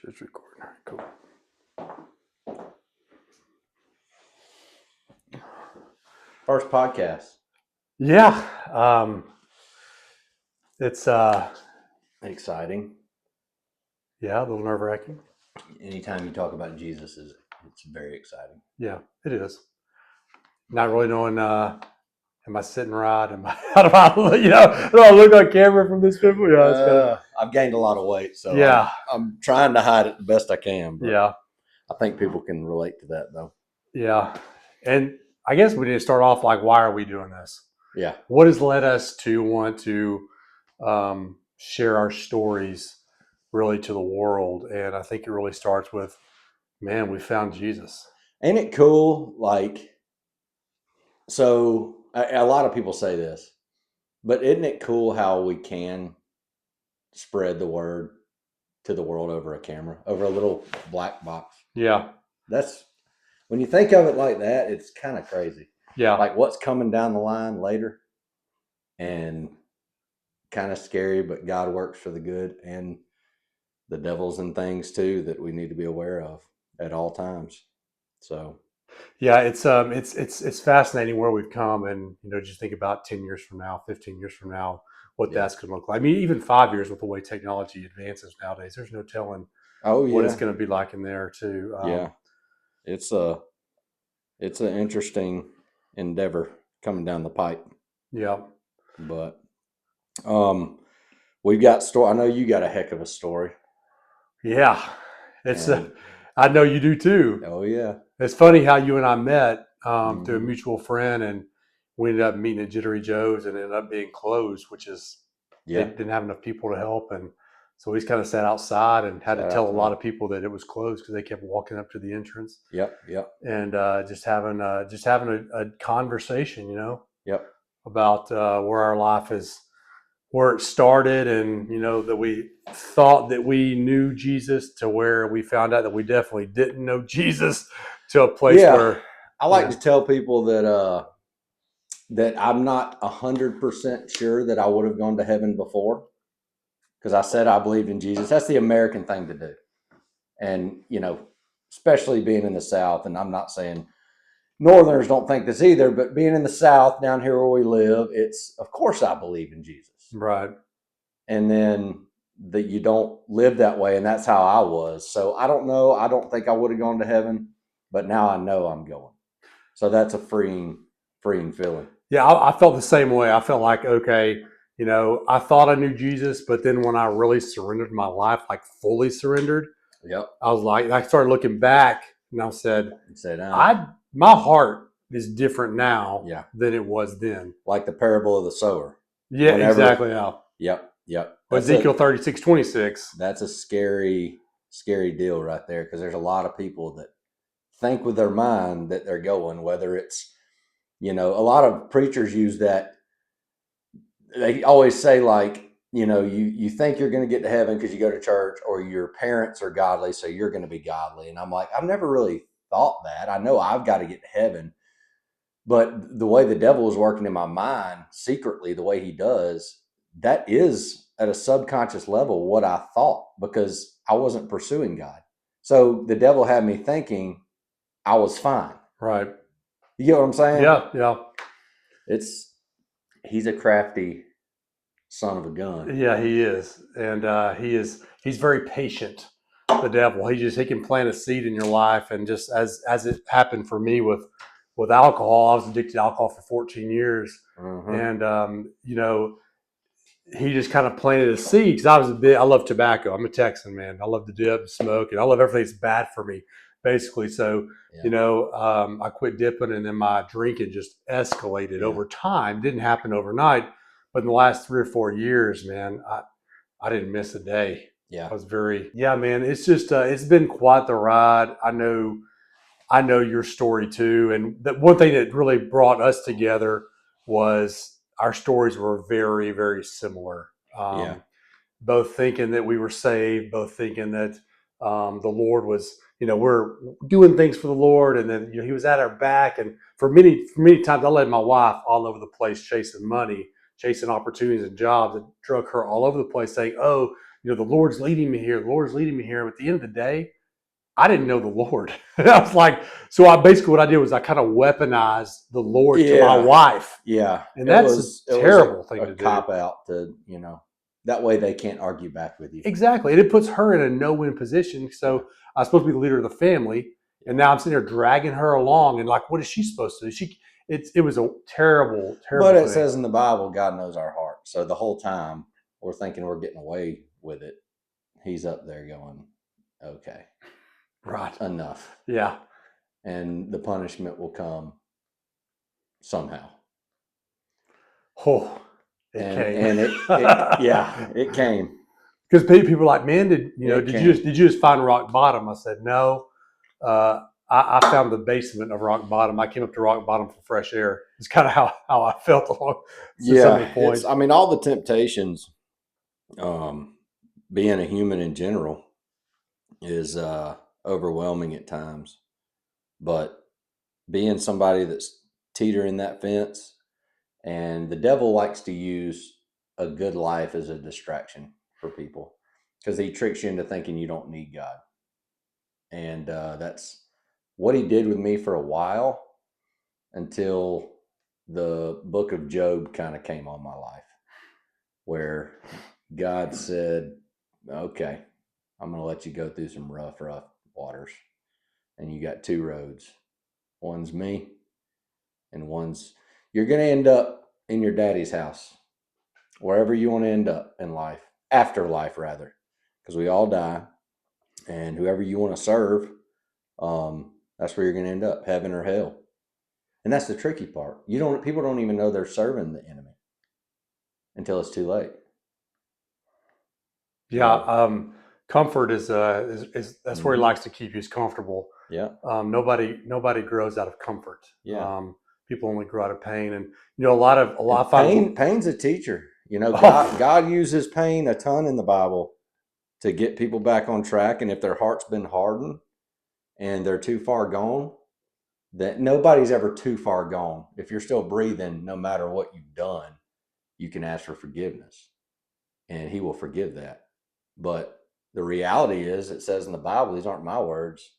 It's recording. Cool. First podcast. Yeah. It's Exciting. yeah, a little nerve-wracking. Anytime you talk about Jesus, it's very exciting. Yeah, it is. Not really knowing am I sitting right? Am I how do I look on camera from this people? Yeah, it's kind of I've gained a lot of weight, so yeah. I'm trying to hide it the best I can. But Yeah. I think people can relate to that, though. Yeah. And I guess we need to start off like, why are we doing this? Yeah. What has led us to want to share our stories really to the world? And I think it really starts with, man, we found Jesus. Ain't it cool? So a lot of people say this, but isn't it cool how we can spread the word to the world over a camera, over a little black box? Yeah. That's when you think of it like that, it's kind of crazy. Yeah. Like what's coming down the line later, and kind of scary, but God works for the good, and the devils and things too that we need to be aware of at all times. So Yeah, it's fascinating where we've come, and just think about 10 years from now, 15 years from now, what that's going to look like. I mean, even 5 years with the way technology advances nowadays, there's no telling what it's going to be like in there too. Yeah, it's an interesting endeavor coming down the pipe. Yeah, But we've got story. I know you got a heck of a story. yeah, it's I know you do too. Oh yeah, it's funny how you and I met through a Mhm. mutual friend, and we ended up meeting at Jittery Joe's, and it ended up being closed, which is they yeah. didn't have enough people to help, and so we just kind of sat outside and had to tell a lot of people that it was closed because they kept walking up to the entrance. Yep. And just having a conversation, Yep. about where our life is, where it started, and that we thought that we knew Jesus to where we found out that we definitely didn't know Jesus, to a place where I like to tell people that I'm not 100% sure that I would have gone to heaven before, because I said I believed in Jesus. That's the American thing to do. And, especially being in the South, and I'm not saying Northerners don't think this either, but being in the South down here where we live, it's, of course, I believe in Jesus. right. And then that you don't live that way. And that's how I was. So I don't know. I don't think I would have gone to heaven, but now I know I'm going. So that's a freeing feeling. Yeah, I felt the same way. I felt like, okay, I thought I knew Jesus, but then when I really surrendered my life, like fully surrendered, Yep. I was like, I started looking back, and I said, "Ah." my heart is different now Yeah. than it was then. Like the parable of the sower. Yeah, exactly. Yeah. Yep. Ezekiel 36:26. That's a scary deal right there, because there's a lot of people that think with their mind that they're going, whether it's, a lot of preachers use that. They always say, like, you think you're going to get to heaven because you go to church, or your parents are godly, so you're going to be godly. And I'm like, I've never really thought that. I know I've got to get to heaven, but the way the devil is working in my mind secretly, the way he does, that is at a subconscious level what I thought, because I wasn't pursuing God. So the devil had me thinking I was fine. Right. You get what I'm saying? Yeah. He's a crafty son of a gun. Yeah, he is. And he's very patient, the devil. He can plant a seed in your life, and just as it happened for me with alcohol, I was addicted to alcohol for 14 years. Mm-hmm. And he just kind of planted a seed, because I love tobacco. I'm a Texan, man. I love to dip and smoke, and I love everything that's bad for me, basically. So, I quit dipping, and then my drinking just escalated over time. Didn't happen overnight, but in the last 3 or 4 years, man, I didn't miss a day. Yeah. I was man, it's just, it's been quite the ride. I know your story too. And the one thing that really brought us together was our stories were very, very similar. Both thinking that we were saved, both thinking that the Lord was, we're doing things for the Lord, and then He was at our back. And for many times, I led my wife all over the place chasing money, chasing opportunities and jobs, and drug her all over the place, saying, "Oh, the Lord's leading me here. The Lord's leading me here. But at the end of the day, I didn't know the Lord. I was like, so I basically what I did was I kind of weaponized the Lord to my Yeah, wife, yeah. and It that's a was terrible thing a to do. cop out to that way they can't argue back with you. Exactly, and it puts her in a no-win position. Yeah, So I was supposed to be the leader of the family, and yeah. now I'm sitting there dragging her along, and like, what is she supposed to do? It was a terrible, But terrible it thing. says in the Bible, God knows our heart. So the whole time we're thinking we're getting away with it, He's up there going, "Okay, Right? enough," Yeah. and the punishment will come somehow. Oh, it And came. and it yeah, it came. Because people are like, man, It did you just came. did you just find rock bottom? I said, no. Uh, I found the basement of rock bottom. I came up to rock bottom for fresh air. It's kind of how I felt along to so Yeah, many it's. points. I mean, all the temptations, um, being a human in general, is overwhelming at times. But being somebody that's teetering that fence, and the devil likes to use a good life as a distraction for people because he tricks you into thinking you don't need God, and that's what he did with me for a while until the book of Job kind of came on my life, where God said, "Okay, I'm going to let you go through some rough waters, and you got two roads. One's me, and one's you're going to end up in your daddy's house, wherever you want to end up in life, afterlife rather, because we all die, and whoever you want to serve, that's where you're going to end up, heaven or hell." And that's the tricky part. People don't even know they're serving the enemy until it's too late. Yeah, So, comfort is that's where he mm-hmm. likes to keep you is comfortable. Yeah, Nobody grows out of comfort. yeah. People only grow out of pain, and a lot And of find. pain's a teacher. God Oh, God uses pain a ton in the Bible to get people back on track. And if their heart's been hardened and they're too far gone, that nobody's ever too far gone. If you're still breathing, no matter what you've done, you can ask for forgiveness, and He will forgive that. But the reality is, it says in the Bible, these aren't my words.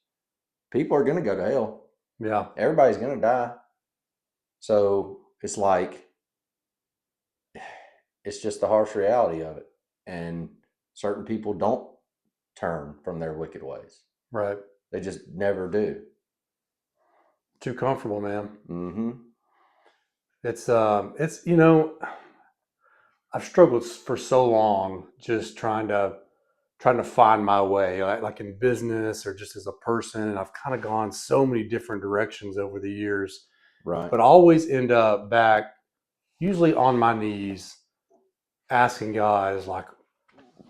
People are going to go to hell. yeah, Everybody's going to die. So it's like it's just the harsh reality of it. And certain people don't turn from their wicked ways. right. They just never do. Too comfortable, man. Mm-hmm. It's I've struggled for so long just trying to find my way, like in business or just as a person. And I've kind of gone so many different directions over the years, Right. but I always end up back, usually on my knees, asking God, is like,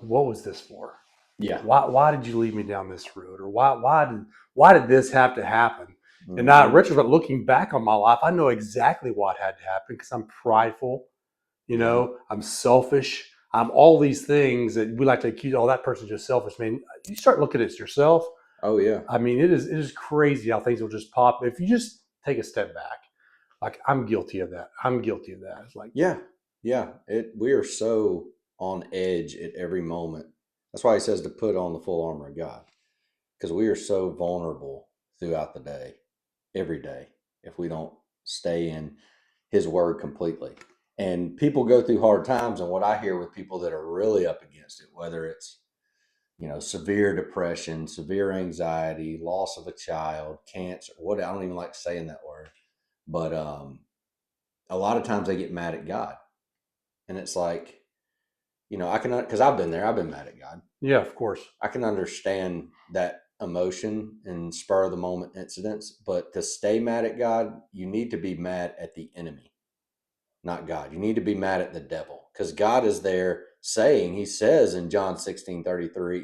what was this for? Yeah. Why did you lead me down this road? Or why did this have to happen? And now, Mm-hmm. retrospect, looking back on my life, I know exactly what had to happen because I'm prideful. Yeah. I'm selfish. I'm all these things that we like to accuse. Oh, that person's just selfish. Man, you start looking at yourself. Oh yeah. I mean, it is crazy how things will just pop if you just take a step back. Like I'm guilty of that. I'm guilty of that. It's like, Yeah. Yeah. We are so on edge at every moment. That's why he says to put on the full armor of God. Because we are so vulnerable throughout the day, every day, if we don't stay in His Word completely. And people go through hard times, and what I hear with people that are really up against it, whether it's severe depression, severe anxiety, loss of a child, cancer, what I don't even like saying that word, but a lot of times they get mad at God, and it's like I can because I've been there, I've been mad at God. yeah, of course. I can understand that emotion and spur of the moment incidents, but to stay mad at God, you need to be mad at the enemy, not God. You need to be mad at the devil because God is there saying, He says in John 16:33,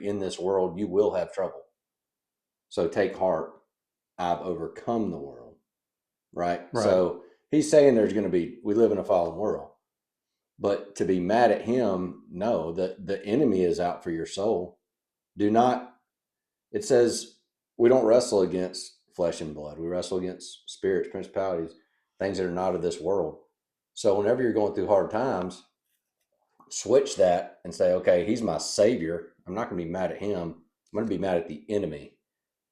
in this world you will have trouble. So take heart. I've overcome the world, right? Right. So He's saying we live in a fallen world. But to be mad at Him, no, the enemy is out for your soul. Do not It says we don't wrestle against flesh and blood. We wrestle against spirits, principalities, things that are not of this world. So whenever you're going through hard times, switch that and say, okay, he's my savior. I'm not going to be mad at him. I'm going to be mad at the enemy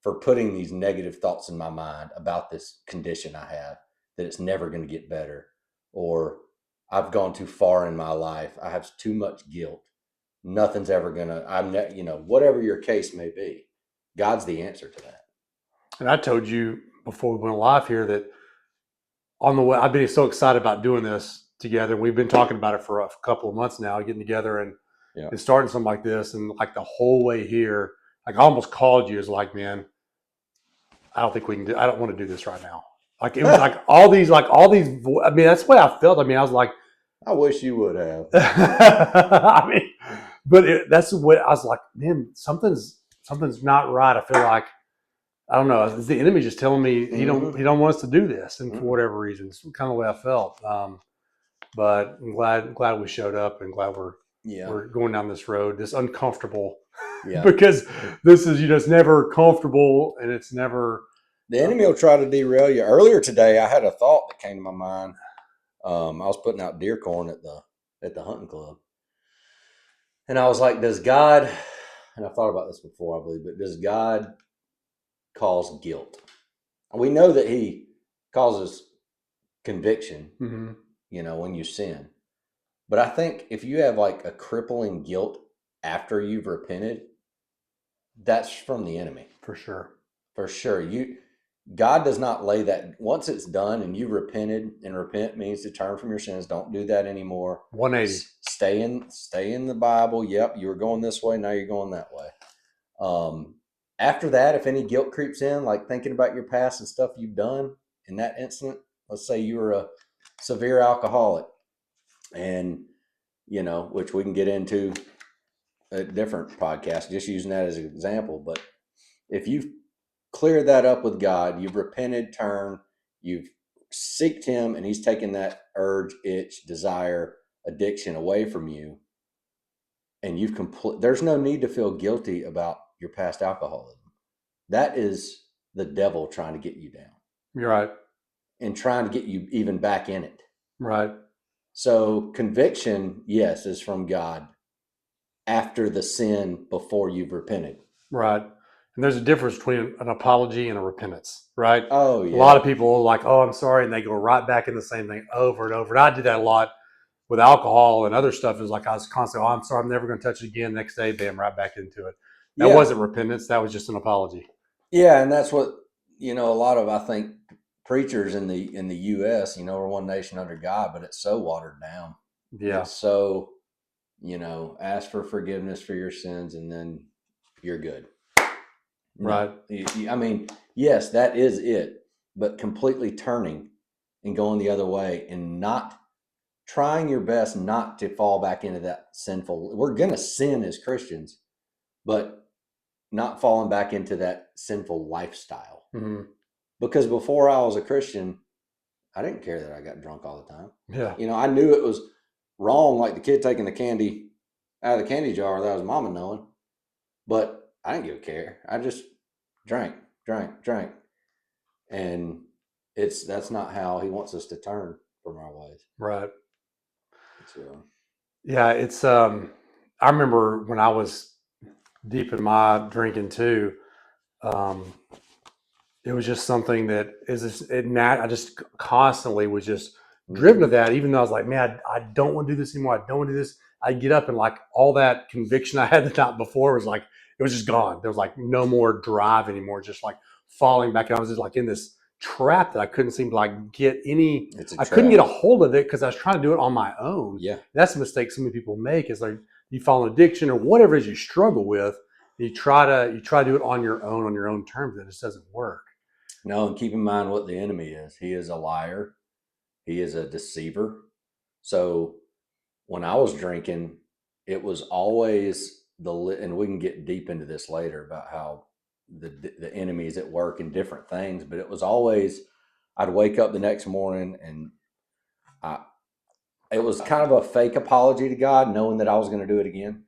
for putting these negative thoughts in my mind about this condition I have, that it's never going to get better, or I've gone too far in my life. I have too much guilt. Nothing's ever going to, whatever your case may be, God's the answer to that. And I told you before we went live here that on the way, I've been so excited about doing this together. We've been talking about it for a couple of months now, getting together and starting something like this. And like the whole way here, like I almost called you as like, man, I don't think we can do, I don't want to do this right now. Like it was like all these, I mean, that's the way I felt. I mean, I was like, I wish you would have. I mean, but that's the way I was like, man, something's not right. I feel like, I don't know. The enemy just telling me he don't want us to do this, and for whatever reason, it's kind of the way I felt. But I'm glad we showed up, and glad we're going down this road, this uncomfortable, because this is it's never comfortable, and it's never. The enemy will try to derail you. Earlier today, I had a thought that came to my mind. I was putting out deer corn at the hunting club, and I was like, "Does God?" And I've thought about this before, I believe, but does God cause guilt? We know that He causes conviction, when you sin. But I think if you have like a crippling guilt after you've repented, that's from the enemy. For sure. For sure. God does not lay that once it's done and you've repented, and repent means to turn from your sins. Don't do that anymore. 180. Stay in the Bible. Yep, you were going this way, now you're going that way. After that, if any guilt creeps in, like thinking about your past and stuff you've done in that instant, let's say you were a severe alcoholic, and which we can get into a different podcast, just using that as an example. But if you've cleared that up with God, you've repented, turned, you've seeked Him, and He's taken that urge, itch, desire, addiction away from you, and there's no need to feel guilty about your past alcoholism. That is the devil trying to get you down. You're right. And trying to get you even back in it. Right. So conviction, yes, is from God after the sin, before you've repented. Right. And there's a difference between an apology and a repentance, right? Oh, yeah. A lot of people are like, oh, I'm sorry. And they go right back in the same thing over and over. And I did that a lot with alcohol and other stuff. It was like I was constantly, oh, I'm sorry, I'm never going to touch it again. Next day, bam, right back into it. That wasn't repentance. That was just an apology. Yeah, and that's what, a lot of, I think, preachers in the U.S., we're one nation under God, but it's so watered down. Yeah. It's so, ask for forgiveness for your sins and then you're good. Right. I mean, yes, that is it, but completely turning and going the other way and not trying your best not to fall back into that sinful. We're going to sin as Christians, but not falling back into that sinful lifestyle. Because before I was a Christian, I didn't care that I got drunk all the time. Yeah. I knew it was wrong, like the kid taking the candy out of the candy jar without his mama knowing, but I didn't give a care. I just drank. And that's not how He wants us to turn from our ways. Right. So, yeah, it's I remember when I was deep in my drinking too, it was just something that I just constantly was just driven to that, even though I was like, man, I don't want to do this anymore. I don't want to do this. I'd get up and like all that conviction I had the night before was like, it was just gone. There was like no more drive anymore, just like falling back. And I was just like in this trap that I couldn't seem to like get any, I couldn't get a hold of it because I was trying to do it on my own. Yeah. That's a mistake so many people make, is like you fall in addiction or whatever it is you struggle with. You try to do it on your own terms, and it just doesn't work. No, and keep in mind what the enemy is. He is a liar. He is a deceiver. So when I was drinking, it was always and we can get deep into this later about how the enemy is at work in different things, but it was always, I'd wake up the next morning and it was kind of a fake apology to God, knowing that I was going to do it again.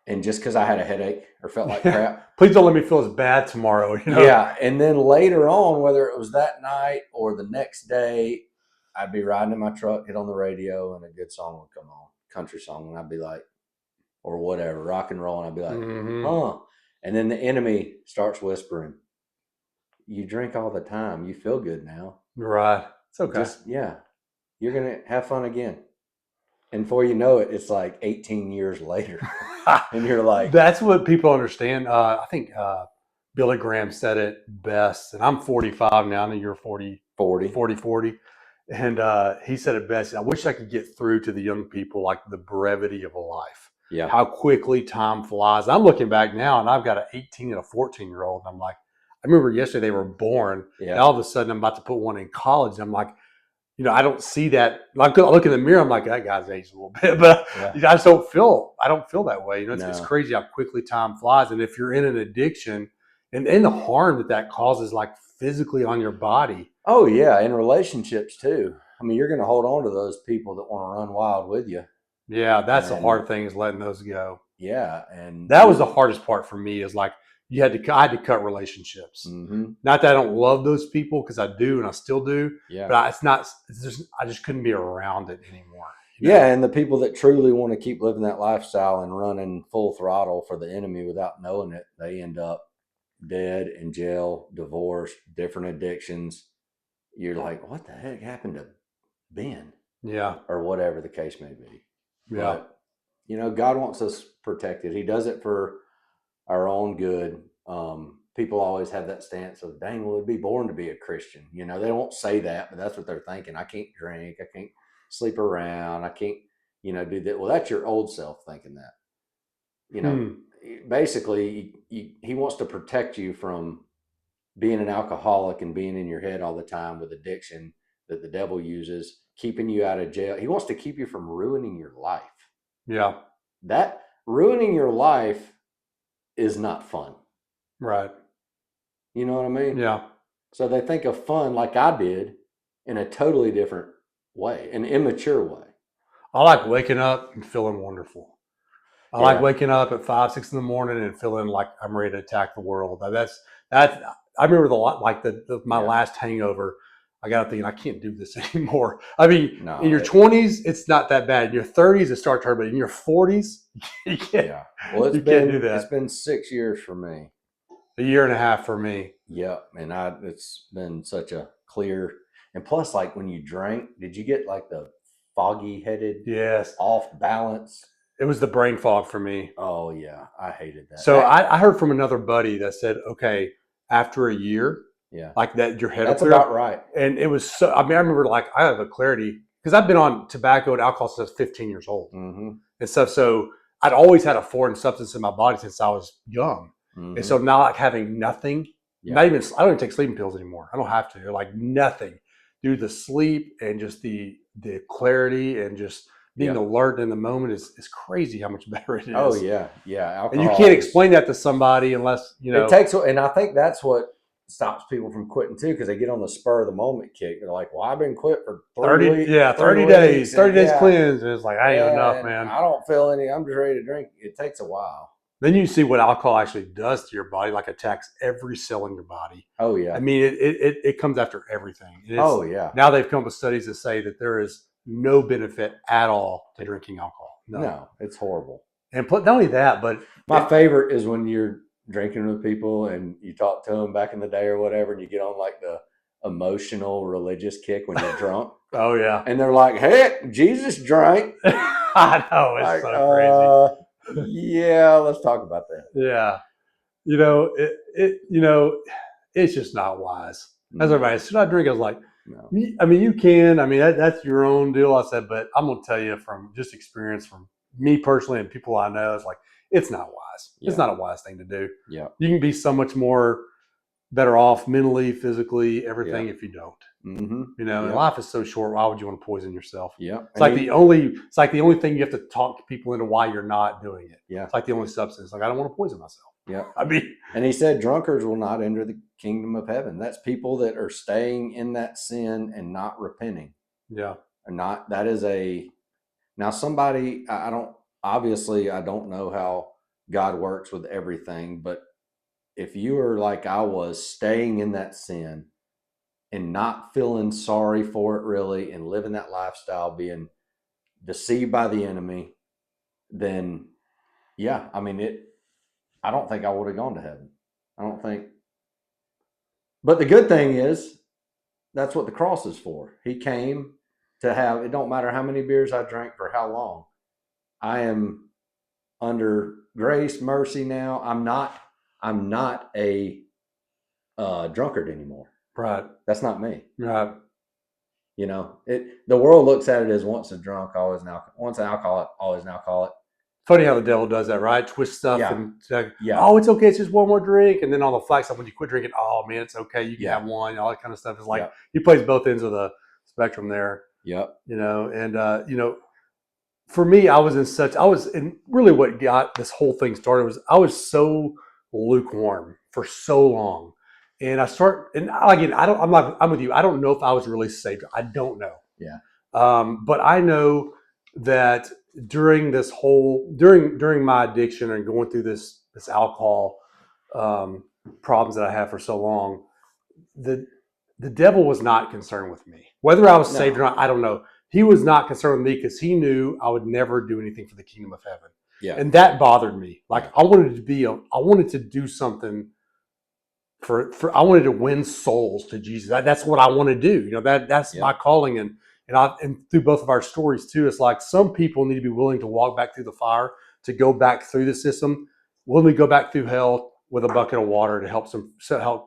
And just because I had a headache or felt like crap. Please don't let me feel as bad tomorrow. Yeah. And then later on, whether it was that night or the next day, I'd be riding in my truck, hit on the radio, and a good song would come on. country song, and I'd be like, or whatever, rock and roll, and I'd be like, Mm-hmm. huh. And then the enemy starts whispering, you drink all the time. You feel good now. Right. It's okay. Just, yeah, you're going to have fun again. And before you know it, it's like 18 years later. And you're like, That's what people understand. I think Billy Graham said it best, and I'm 45 now. I know you're 40, 40. 40. And he said it best. I wish I could get through to the young people like the brevity of a life. Yeah. How quickly time flies. I'm looking back now, and I've got an 18 and a 14-year-old, and I'm like, I remember yesterday they were born. Yeah. And all of a sudden, I'm about to put one in college. And I'm like, I don't see that. Like, I look in the mirror, I'm like, that guy's aged a little bit, but Yeah. I just don't feel. I don't feel that way. It's, No. it's crazy how quickly time flies, and if you're in an addiction, and the harm that causes, like physically on your body. Oh yeah, in relationships too. I mean, you're going to hold on to those people that want to run wild with you. Yeah, that's the hard thing, is letting those go. Yeah, and that was the hardest part for me. Is like I had to cut relationships. Mm-hmm. Not that I don't love those people, because I do, and I still do. Yeah, but I just couldn't be around it anymore. Yeah, and the people that truly want to keep living that lifestyle and running full throttle for the enemy without knowing it, they end up dead, in jail, divorced, different addictions. You're like, what the heck happened to Ben? Yeah. Or whatever the case may be. Yeah. But, God wants us protected. He does it for our own good. People always have that stance of, dang, well, it'd be boring to be a Christian. They won't say that, but that's what they're thinking. I can't drink. I can't sleep around. I can't, do that. Well, that's your old self thinking that. Basically, he wants to protect you from being an alcoholic and being in your head all the time with addiction that the devil uses, keeping you out of jail. He wants to keep you from ruining your life. Yeah. That ruining your life is not fun. Right. You know what I mean? Yeah. So they think of fun like I did in a totally different way, an immature way. I like waking up and feeling wonderful. I like waking up at 5, 6 in the morning and feeling like I'm ready to attack the world. That's. I remember my last hangover. I got up thinking, I can't do this anymore. I mean, in your 20s, it's not that bad. In your 30s, it starts to hurt, but in your 40s, you can't. Yeah. Well, you can't do that. It's been 6 years for me. A year and a half for me. Yep. And it's been such a clear. And plus, like when you drank, did you get like the foggy headed? Yes. Off balance? It was the brain fog for me. Oh, yeah. I hated that. So I heard from another buddy that said, okay, after a year, like that, your head. That's about right. And it was so. I mean, I remember like I have a clarity because I've been on tobacco and alcohol since I was 15 years old and stuff. So I'd always had a foreign substance in my body since I was young, and so now like having nothing, not even I don't even take sleeping pills anymore. I don't have to. Like nothing, dude. The sleep and just the clarity and just being alert in the moment is crazy how much better it is. Oh yeah, yeah. Alcohol, and you can't explain that to somebody unless it takes. And I think that's what stops people from quitting too, because they get on the spur of the moment kick. They're like, "Well, I've been quit for 30 weeks, 30 days, 30 days cleanse." And it's like, I ain't enough, man. I don't feel any. I'm just ready to drink. It takes a while. Then you see what alcohol actually does to your body, like attacks every cell in your body. Oh yeah. I mean, it comes after everything. Oh yeah. Now they've come up with studies that say that there is no benefit at all to drinking alcohol. No, it's horrible. And not only that, but my favorite is when you're drinking with people and you talk to them back in the day or whatever, and you get on like the emotional religious kick when you're drunk. Oh yeah. And they're like, "Hey, Jesus drank." I know, it's like, so crazy. Yeah, let's talk about that. Yeah. It's just not wise. As everybody said, should I drink? I was like, no. I mean, you can. I mean, that's your own deal. I said, but I'm going to tell you from just experience from me personally and people I know, it's like, it's not wise. Yeah. It's not a wise thing to do. Yeah. You can be so much more better off mentally, physically, everything if you don't. And life is so short. Why would you want to poison yourself? Yeah. It's like the only thing you have to talk people into why you're not doing it. Yeah. It's like the only substance. Like, I don't want to poison myself. Yeah. I mean, and he said drunkards will not enter the kingdom of heaven. That's people that are staying in that sin and not repenting. Yeah. Now somebody, I don't know how God works with everything, but if you are like I was, staying in that sin and not feeling sorry for it really, and living that lifestyle, being deceived by the enemy, then yeah, I mean I don't think I would have gone to heaven. I don't think. But the good thing is that's what the cross is for. He came to have. It don't matter how many beers I drank for how long. I am under grace, mercy now. I'm not. I'm not a drunkard anymore. Right. That's not me. Right. You know, the world looks at it as once a drunk, always an alcoholic. Once an alcoholic, always an alcoholic. Funny how the devil does that, right? Twist stuff and oh, it's okay. It's just one more drink. And then on the flex side, when you quit drinking, oh man, it's okay. You can have one. All that kind of stuff. It's like he plays both ends of the spectrum there. Yep. You know, and for me, I was in really what got this whole thing started was I was so lukewarm for so long. And I'm with you. I don't know if I was really saved. I don't know. Yeah. But I know that during during my addiction and going through this alcohol problems that I had for so long, the devil was not concerned with me. Whether I was saved or not, I don't know. He was not concerned with me because he knew I would never do anything for the kingdom of heaven. Yeah. And that bothered me. Like I wanted to do something I wanted to win souls to Jesus. That's what I want to do. You know, that's my calling. And through both of our stories too, it's like some people need to be willing to walk back through the fire, to go back through the system. When we go back through hell with a bucket of water to help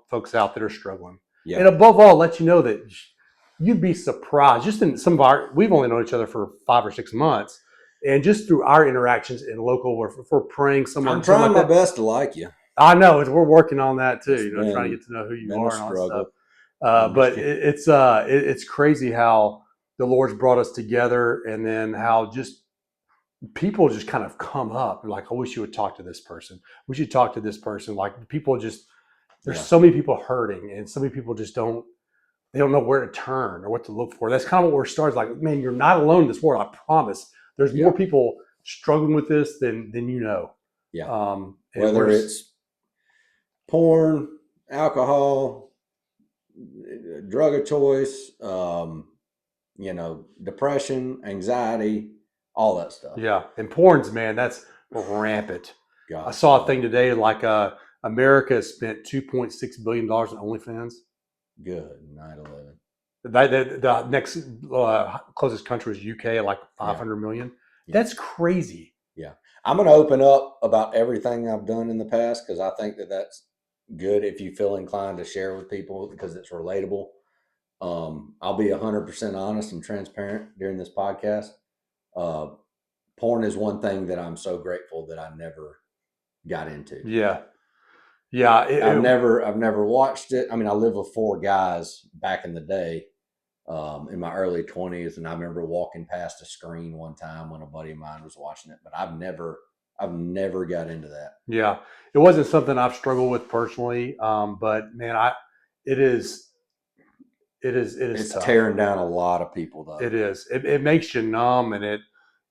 folks out that are struggling. Yeah. And above all, let you know that you'd be surprised. Just in we've only known each other for 5 or 6 months, and just through our interactions in local, or if we're praying someone. I'm trying my best to like you. I know we're working on that too. Trying to get to know who you are and all that stuff. But it's crazy how the Lord's brought us together, and then how just people just kind of come up like, I wish you would talk to this person. We should talk to this person. Like people just, there's so many people hurting, and so many people just don't know where to turn or what to look for. That's kind of what we're starting. Like, man, you're not alone in this world. I promise. There's more people struggling with this than you know. Yeah. Whether it's porn, alcohol, drug of choice, depression, anxiety, all that stuff. Yeah. And porn's, man, that's rampant. God. I saw a thing today, like America spent $2.6 billion on OnlyFans. Good. 9/11. The next closest country is UK at like 500 million. Yeah. That's crazy. Yeah. I'm going to open up about everything I've done in the past, because I think that's good if you feel inclined to share with people, because it's relatable. I'll be 100% honest and transparent during this podcast. Porn is one thing that I'm so grateful that I never got into. Yeah. Yeah. I've never watched it. I mean, I lived with 4 guys back in the day, in my early 20s. And I remember walking past a screen one time when a buddy of mine was watching it, but I've never got into that. Yeah. It wasn't something I've struggled with personally. But man, it is it's tough. Tearing down a lot of people though. It is. It makes you numb, and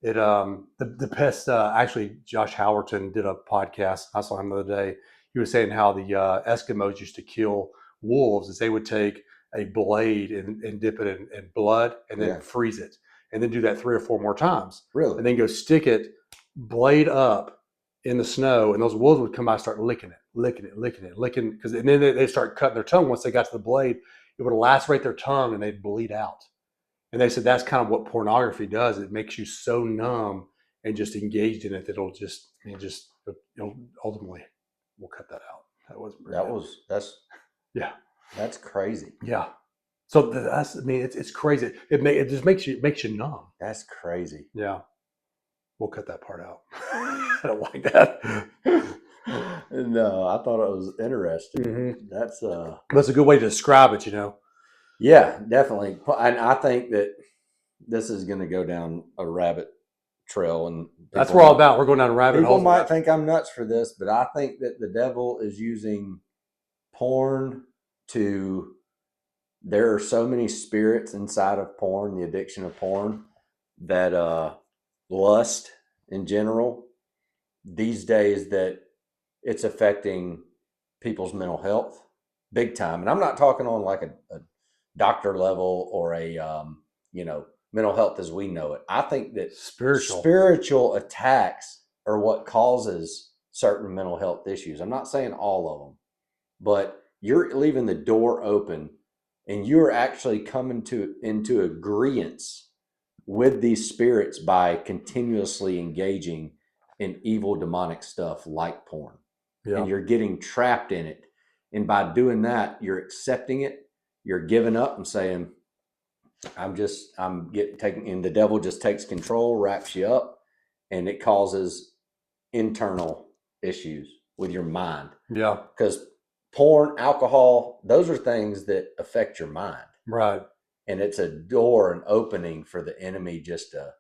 the pest, actually Josh Howerton did a podcast. I saw him the other day. He was saying how the Eskimos used to kill wolves, is they would take a blade and dip it in blood and then freeze it, and then do that 3 or 4 more times. Really? And then go stick it blade up in the snow, and those wolves would come by and start licking it, because and then they start cutting their tongue. Once they got to the blade, it would lacerate their tongue and they'd bleed out. And they said that's kind of what pornography does. It makes you so numb and just engaged in it that ultimately we'll cut that out. That's crazy. Yeah. So it's crazy. It just makes you numb. That's crazy. Yeah. We'll cut that part out. I don't like that. No, I thought it was interesting. Mm-hmm. That's a good way to describe it, Yeah, definitely. And I think that this is going to go down a rabbit trail, and that's what we're all about. We're going down a rabbit hole. People might think I'm nuts for this, but I think that the devil is using porn to. There are so many spirits inside of porn, the addiction of porn, that lust in general these days, that it's affecting people's mental health big time. And I'm not talking on like a doctor level or a mental health as we know it. I think that Spiritual. spiritual attacks are what causes certain mental health issues. I'm not saying all of them, but you're leaving the door open and you're actually coming into agreement with these spirits by continuously engaging in evil demonic stuff like porn. Yeah. And you're getting trapped in it. And by doing that, you're accepting it, you're giving up and saying, I'm getting taken, and the devil just takes control, wraps you up, and it causes internal issues with your mind. Yeah. Because porn, alcohol, those are things that affect your mind. Right. And it's a door, an opening for the enemy just to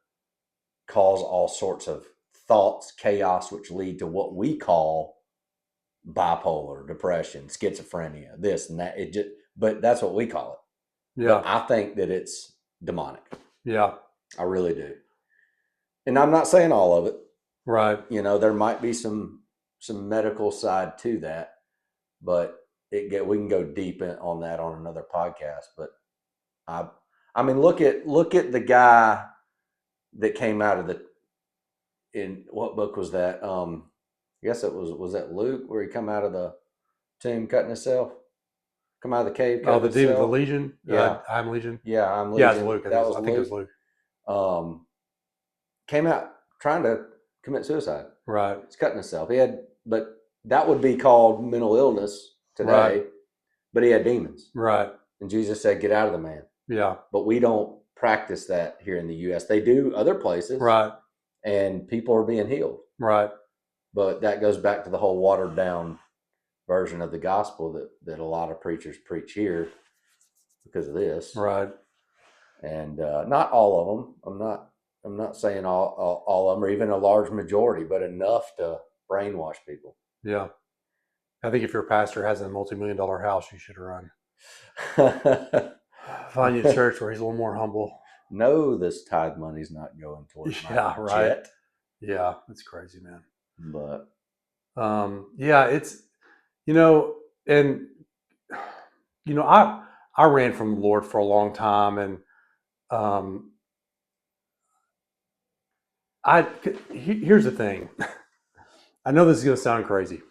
cause all sorts of thoughts, chaos, which lead to what we call bipolar, depression, schizophrenia, this and that. But that's what we call it. Yeah. But I think that it's demonic. Yeah. I really do. And I'm not saying all of it. Right. There might be some medical side to that, but we can go deep on that on another podcast. But I mean, look at the guy that came out of in what book was that? I guess it was that Luke, where he come out of the tomb cutting himself, come out of the cave Oh, cutting the demon, the himself. Legion. Yeah, I'm Legion. I'm Yeah, it's Legion. Luke. That was I think it was Luke. Luke. Came out trying to commit suicide. Right. He's cutting himself. But that would be called mental illness today. Right. But he had demons. Right. And Jesus said, "Get out of the man." Yeah. But we don't practice that here in the U.S. They do other places. Right. And people are being healed. Right. But that goes back to the whole watered down version of the gospel that a lot of preachers preach here because of this. Right. And not all of them. I'm not saying all of them, or even a large majority, but enough to brainwash people. Yeah. I think if your pastor has a multi-million-dollar house, you should run. Find you a church where he's a little more humble. No, this tithe money's not going towards my jet. Yeah, it's crazy, man. But yeah, it's and I ran from the Lord for a long time, and here's the thing. I know this is going to sound crazy.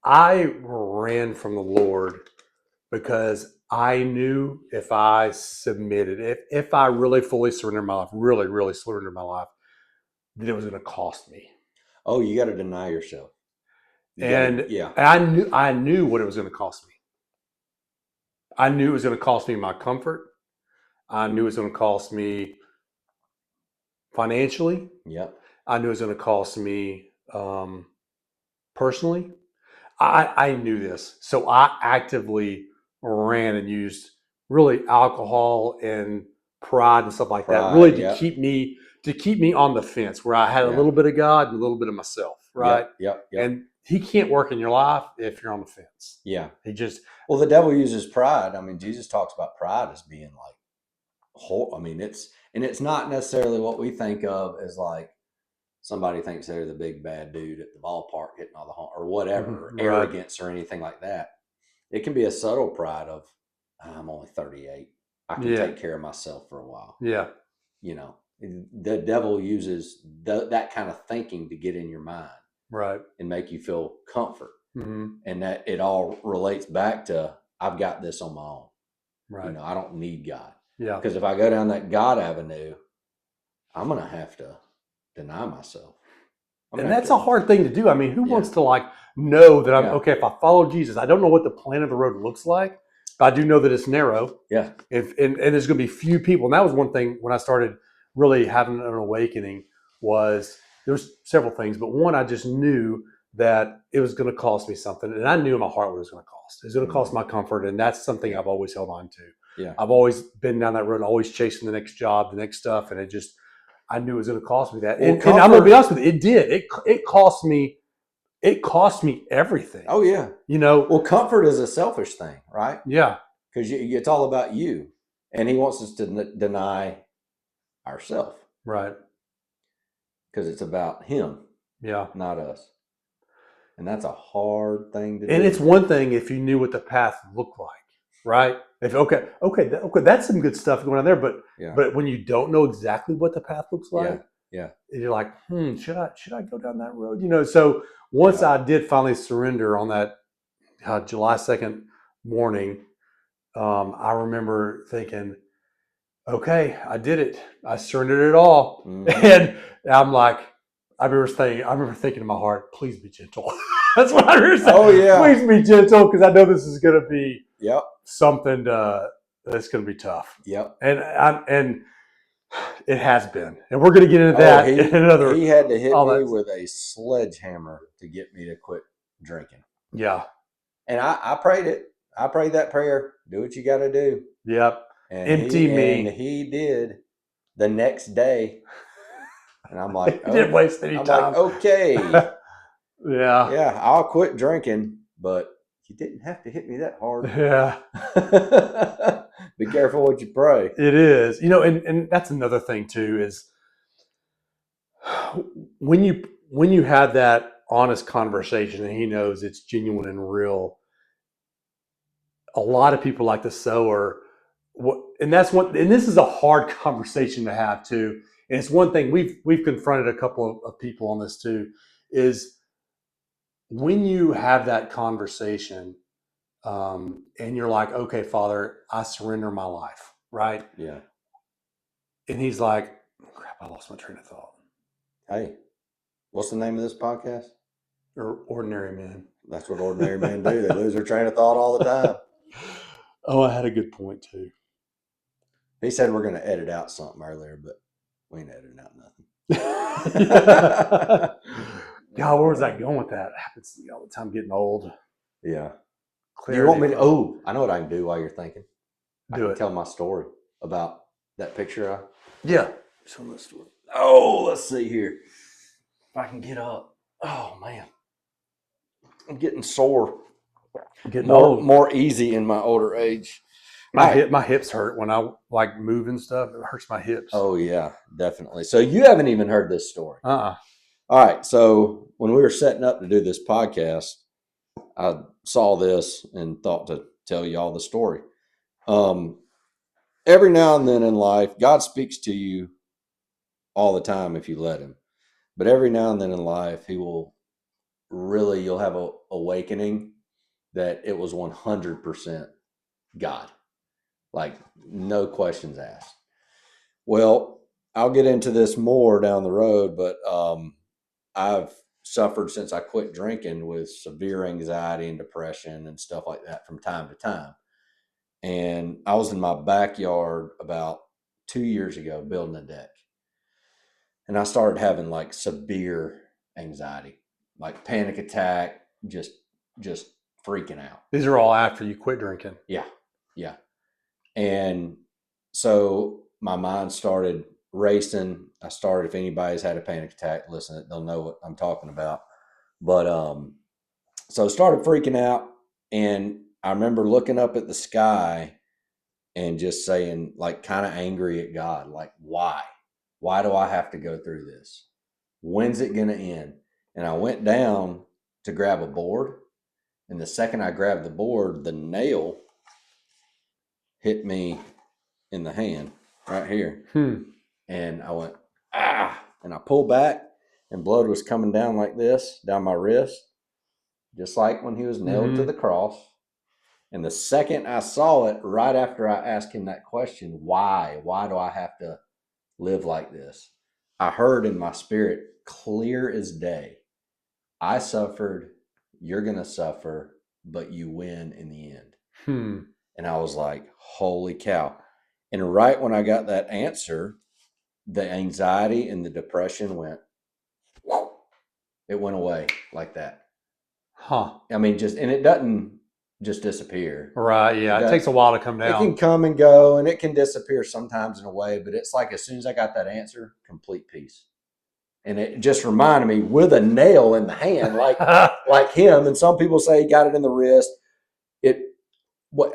I ran from the Lord because I knew if I submitted, if I really fully surrendered my life, really, really surrendered my life, that it was going to cost me. Oh, you got to deny yourself. I knew what it was going to cost me. I knew it was going to cost me my comfort. I knew it was going to cost me financially. Yep. I knew it was going to cost me personally. I knew this. So I actively ran and used really alcohol and pride and stuff like that, really to keep me on the fence, where I had a little bit of God and a little bit of myself, right? Yep. And he can't work in your life if you're on the fence. Yeah. Well, the devil uses pride. I mean, Jesus talks about pride as being like whole. I mean, it's not necessarily what we think of as like somebody thinks they're the big bad dude at the ballpark hitting all the home or whatever, or arrogance or anything like that. It can be a subtle pride of, I'm only 38. I can take care of myself for a while. Yeah. The devil uses that kind of thinking to get in your mind. Right. And make you feel comfort. Mm-hmm. And that it all relates back to, I've got this on my own. Right. I don't need God. Yeah. Because if I go down that God avenue, I'm going to have to deny myself. And that's a hard thing to do. I mean, who wants to know that okay, if I follow Jesus, I don't know what the plan of the road looks like, but I do know that it's narrow. Yeah. And there's going to be few people. And that was one thing when I started really having an awakening was there was several things, but one, I just knew that it was going to cost me something. And I knew in my heart what it was going to cost. It was going to cost my comfort. And that's something I've always held on to. Yeah. I've always been down that road, always chasing the next job, the next stuff. And I knew it was going to cost me that. And I'm going to be honest with you, it did. It cost me everything. Oh, yeah. Well, comfort is a selfish thing, right? Yeah. Because it's all about you. And he wants us to deny ourselves. Right. Because it's about him. Yeah. Not us. And that's a hard thing to do. And it's one thing if you knew what the path looked like, right? If that's some good stuff going on there. Yeah. But when you don't know exactly what the path looks Yeah. like, Yeah. you're like, should I go down that road? So once Yeah. I did finally surrender on that July 2nd morning, I remember thinking, okay, I did it. I surrendered it all. Mhm. And I'm like, I remember thinking in my heart, please be gentle. That's what I remember saying. Oh, yeah. Please be gentle, because I know this is going to be Yep. something that's going to be tough. Yep. And it has been. And we're going to get into that in another. He had to hit all me that. with a sledgehammer to get me to quit drinking. Yeah. And I prayed it. I prayed that prayer. Do what you got to do. Yep. And Empty me. And he did the next day. And I'm like, He didn't waste any I'm time. like, okay. Yeah. Yeah, I'll quit drinking, but you didn't have to hit me that hard. Yeah. Be careful what you pray. It is. And that's another thing too, is when you have that honest conversation and he knows it's genuine and real, a lot of people like to sow or what, and this is a hard conversation to have too. And it's one thing we've confronted a couple of people on this too, is when you have that conversation, and you're like, okay, Father, I surrender my life, right? Yeah. And he's like, crap, I lost my train of thought. Hey, what's the name of this podcast? Or Ordinary Men. That's what ordinary men do. They lose their train of thought all the time. Oh, I had a good point too. He said we're going to edit out something earlier, but we ain't editing out nothing. God, where was I going with that? It happens to me all the time getting old. Yeah. Clarity. Do you want me to? Oh, I know what I can do while you're thinking. I Do can it. tell my story about that picture. Yeah. Tell me the story. Oh, let's see here. If I can get up. Oh, man. I'm getting sore. Getting old. More easy in my older age. My hips hurt when I like move and stuff. It hurts my hips. Oh, yeah, definitely. So you haven't even heard this story. Uh-uh. All right. So when we were setting up to do this podcast, I saw this and thought to tell you all the story. Every now and then in life, God speaks to you all the time if you let him. But every now and then in life, you'll have a awakening that it was 100% God. Like, no questions asked. Well, I'll get into this more down the road, but I've suffered since I quit drinking with severe anxiety and depression and stuff like that from time to time. And I was in my backyard about 2 years ago building a deck. And I started having like severe anxiety, like panic attack, just freaking out. These are all after you quit drinking. Yeah. Yeah. And so my mind started racing. If anybody's had a panic attack, listen, they'll know what I'm talking about. But so I started freaking out, and I remember looking up at the sky and just saying, like, kind of angry at God, like, why? Why do I have to go through this? When's it going to end? And I went down to grab a board, and the second I grabbed the board, the nail hit me in the hand right here. And I went, ah, and I pulled back, and blood was coming down like this, down my wrist, just like when he was nailed to the cross. And the second I saw it, right after I asked him that question, why do I have to live like this? I heard in my spirit, clear as day, I suffered, you're going to suffer, but you win in the end. And I was like, holy cow. And right when I got that answer, the anxiety and the depression went away like that. Huh. I mean, and it doesn't just disappear. Right. Yeah. It takes a while to come down. It can come and go, and it can disappear sometimes in a way, but it's like as soon as I got that answer, complete peace. And it just reminded me with a nail in the hand, like him. And some people say he got it in the wrist.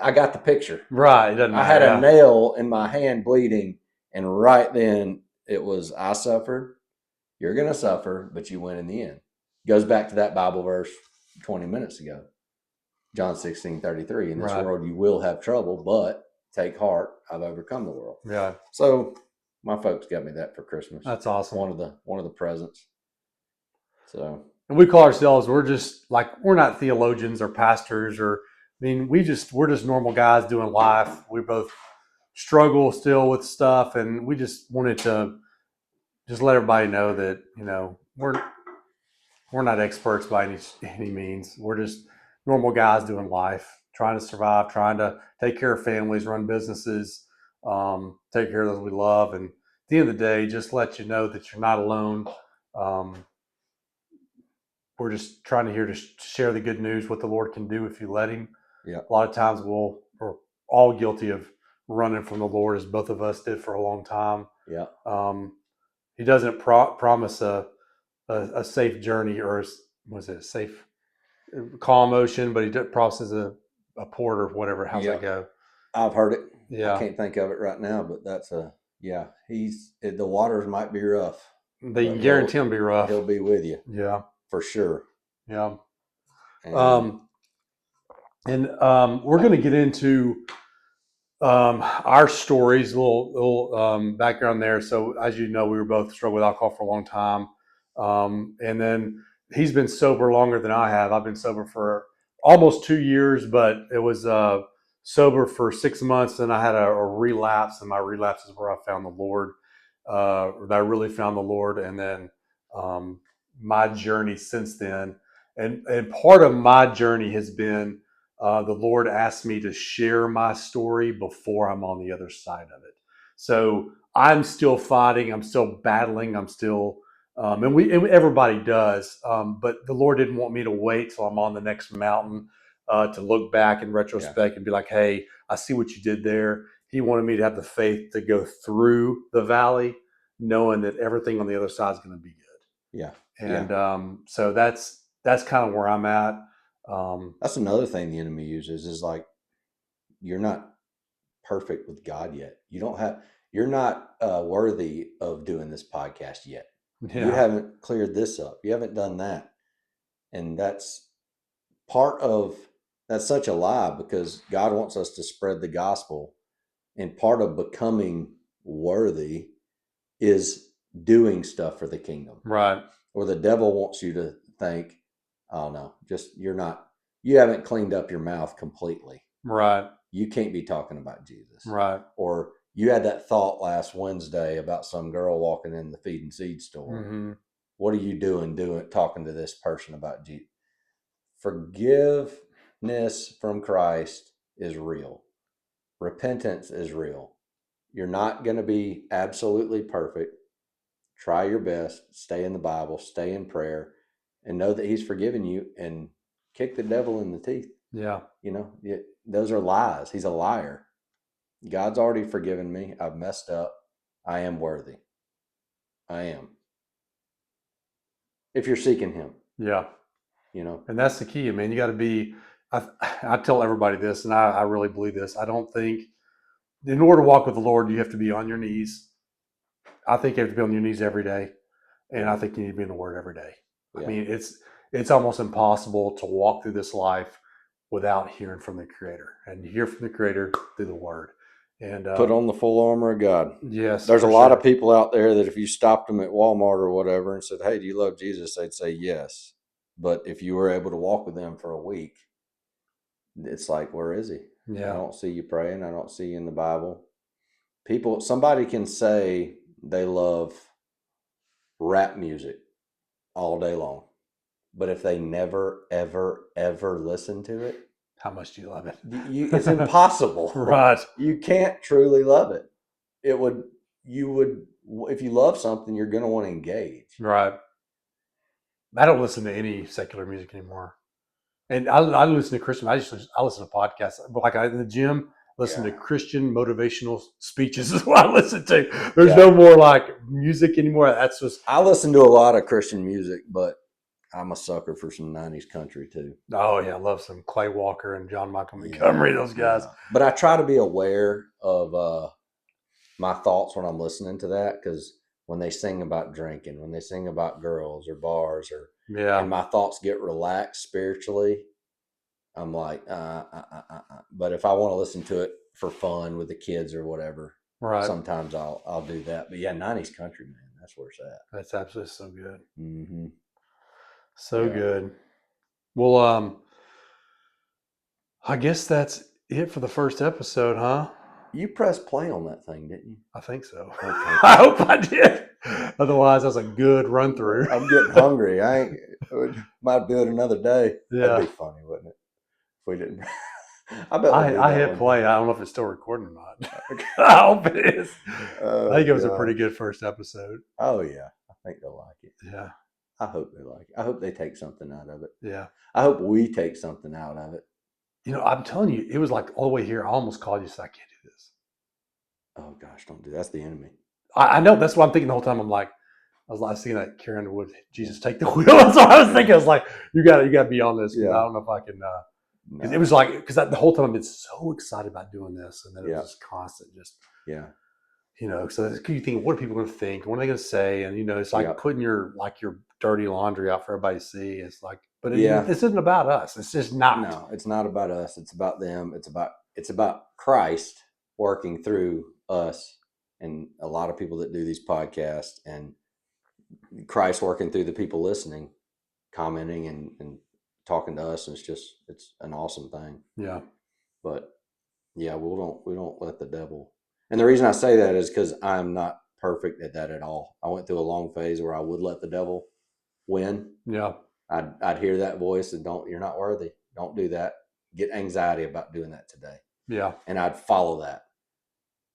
I got the picture. Right. It doesn't matter. I had a nail in my hand bleeding, and right then it was, I suffered, you're going to suffer, but you win in the end. Goes back to that Bible verse 20 minutes ago. John 16:33. In this Right. world you will have trouble, but take heart, I've overcome the world. Yeah. So my folks got me that for Christmas. That's awesome. One of the presents. So, and we call ourselves, we're just like, we're not theologians or pastors or, I mean, we're just normal guys doing life. We both struggle still with stuff, and we just wanted to just let everybody know that, we're not experts by any means. We're just normal guys doing life, trying to survive, trying to take care of families, run businesses, take care of those we love, and at the end of the day, just let you know that you're not alone. Um, we're just trying to here to share the good news, what the Lord can do if you let Him. yeah. A lot of times we're all guilty of running from the Lord, as both of us did for a long time. Yeah. He doesn't promise a safe journey, or was it a safe, calm ocean, but He promises a port or whatever. How's that go? I've heard it. Yeah. I can't think of it right now, but that's yeah. The waters might be rough. They can guarantee them be rough. He'll be with you. Yeah. For sure. Yeah. And, we're going to get into our stories, a little background there. So, as you know, we were both struggled with alcohol for a long time, and then he's been sober longer than I have. I've been sober for almost 2 years, but it was sober for 6 months, and I had a relapse, and my relapse is where I found the Lord. That I really found the Lord, and then my journey since then, and part of my journey has been. The Lord asked me to share my story before I'm on the other side of it. So I'm still fighting. I'm still battling. I'm still, and everybody does. But the Lord didn't want me to wait till I'm on the next mountain to look back in retrospect and be like, "Hey, I see what you did there." He wanted me to have the faith to go through the valley, knowing that everything on the other side is going to be good. yeah. And so that's kind of where I'm at. That's another thing the enemy uses is like, you're not perfect with God yet. You're not worthy of doing this podcast yet. Yeah. You haven't cleared this up. You haven't done that. And that's such a lie, because God wants us to spread the gospel. And part of becoming worthy is doing stuff for the kingdom. Right. Or the devil wants you to think, oh no, you haven't cleaned up your mouth completely. Right. You can't be talking about Jesus. Right. Or you had that thought last Wednesday about some girl walking in the feed and seed store. Mm-hmm. What are you doing talking to this person about Jesus? Forgiveness from Christ is real. Repentance is real. You're not going to be absolutely perfect. Try your best. Stay in the Bible. Stay in prayer. And know that He's forgiven you, and kick the devil in the teeth. Yeah. Those are lies. He's a liar. God's already forgiven me. I've messed up. I am worthy. I am. If you're seeking Him. Yeah. And that's the key, man. You got to be, I tell everybody this, and I really believe this. I don't think, in order to walk with the Lord, you have to be on your knees. I think you have to be on your knees every day. And I think you need to be in the Word every day. Yeah. I mean, it's almost impossible to walk through this life without hearing from the Creator. And you hear from the Creator through the Word. And put on the full armor of God. Yes. There's a lot of people out there that if you stopped them at Walmart or whatever and said, "Hey, do you love Jesus?" they'd say yes. But if you were able to walk with them for a week, it's like, where is He? Yeah. I don't see you praying. I don't see you in the Bible. Somebody can say they love rap music all day long, but if they never, ever, ever listen to it, how much do you love it? It's impossible. Right. You can't truly love it. You would, if you love something, you're going to want to engage. Right. I don't listen to any secular music anymore. And I listen to Christian. I listen to podcasts. But like in the gym, listen to Christian motivational speeches is what I listen to. There's no more like music anymore. That's just. I listen to a lot of Christian music, but I'm a sucker for some 90s country too. Oh yeah, I love some Clay Walker and John Michael Montgomery, those guys. Yeah. But I try to be aware of my thoughts when I'm listening to that, because when they sing about drinking, when they sing about girls or bars, and my thoughts get relaxed spiritually, I'm like, but if I want to listen to it for fun with the kids or whatever, Right. sometimes I'll do that. But yeah, 90s country, man, that's where it's at. That's absolutely so good. Mm-hmm. So Yeah. good. Well, I guess that's it for the first episode, huh? You pressed play on that thing, didn't you? I think so. Okay. I hope I did. Otherwise, that's a good run through. I'm getting hungry. Might do it another day. That'd Yeah. be funny, wouldn't it? If we didn't. I bet we'll do I that hit one. play. I don't know if it's still recording or not. I hope it is. I think it was a pretty good first episode. Oh yeah, I think they'll like it. Yeah. I hope they like it. I hope they take something out of it. Yeah. I hope we take something out of it. You know, I'm telling you, it was like all the way here. I almost called you and said, I can't do this. Oh gosh, don't do that. That's the enemy. I know. That's what I'm thinking the whole time. I was thinking that Karen would, Jesus, take the wheel. That's what I was thinking. I was like, you got to be on this. Yeah. I don't know if I can. Because it was like, because the whole time I've been so excited about doing this, and then it was just constant, so you think, what are people going to think? What are they going to say? And it's like putting your dirty laundry out for everybody to see. It's like, but this isn't about us. It's just not. No, it's not about us. It's about them. It's about Christ working through us, and a lot of people that do these podcasts, and Christ working through the people listening, commenting, and talking to us. And it's an awesome thing. Yeah. But yeah, we don't let the devil. And the reason I say that is because I'm not perfect at that at all. I went through a long phase where I would let the devil win. Yeah. I'd hear that voice and you're not worthy. Don't do that. Get anxiety about doing that today. Yeah. And I'd follow that.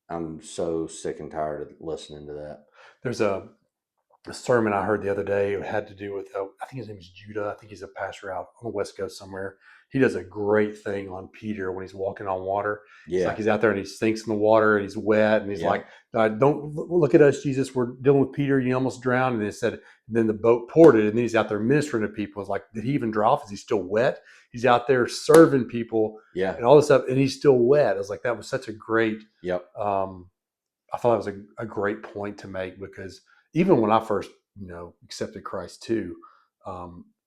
I'm so sick and tired of listening to that. There's a sermon I heard the other day. It had to do with, I think his name is Judah. I think he's a pastor out on the West Coast somewhere. He does a great thing on Peter when he's walking on water. Yeah. It's like he's out there and he sinks in the water and he's wet. And he's like, don't look at us, Jesus. We're dealing with Peter. You almost drowned. And it said, then the boat ported. And then he's out there ministering to people. It's like, did he even dry off? Is he still wet? He's out there serving people. Yeah. And all this stuff. And he's still wet. I was like, that was such a great. Yep. I thought that was a great point to make, because even when I first, accepted Christ too,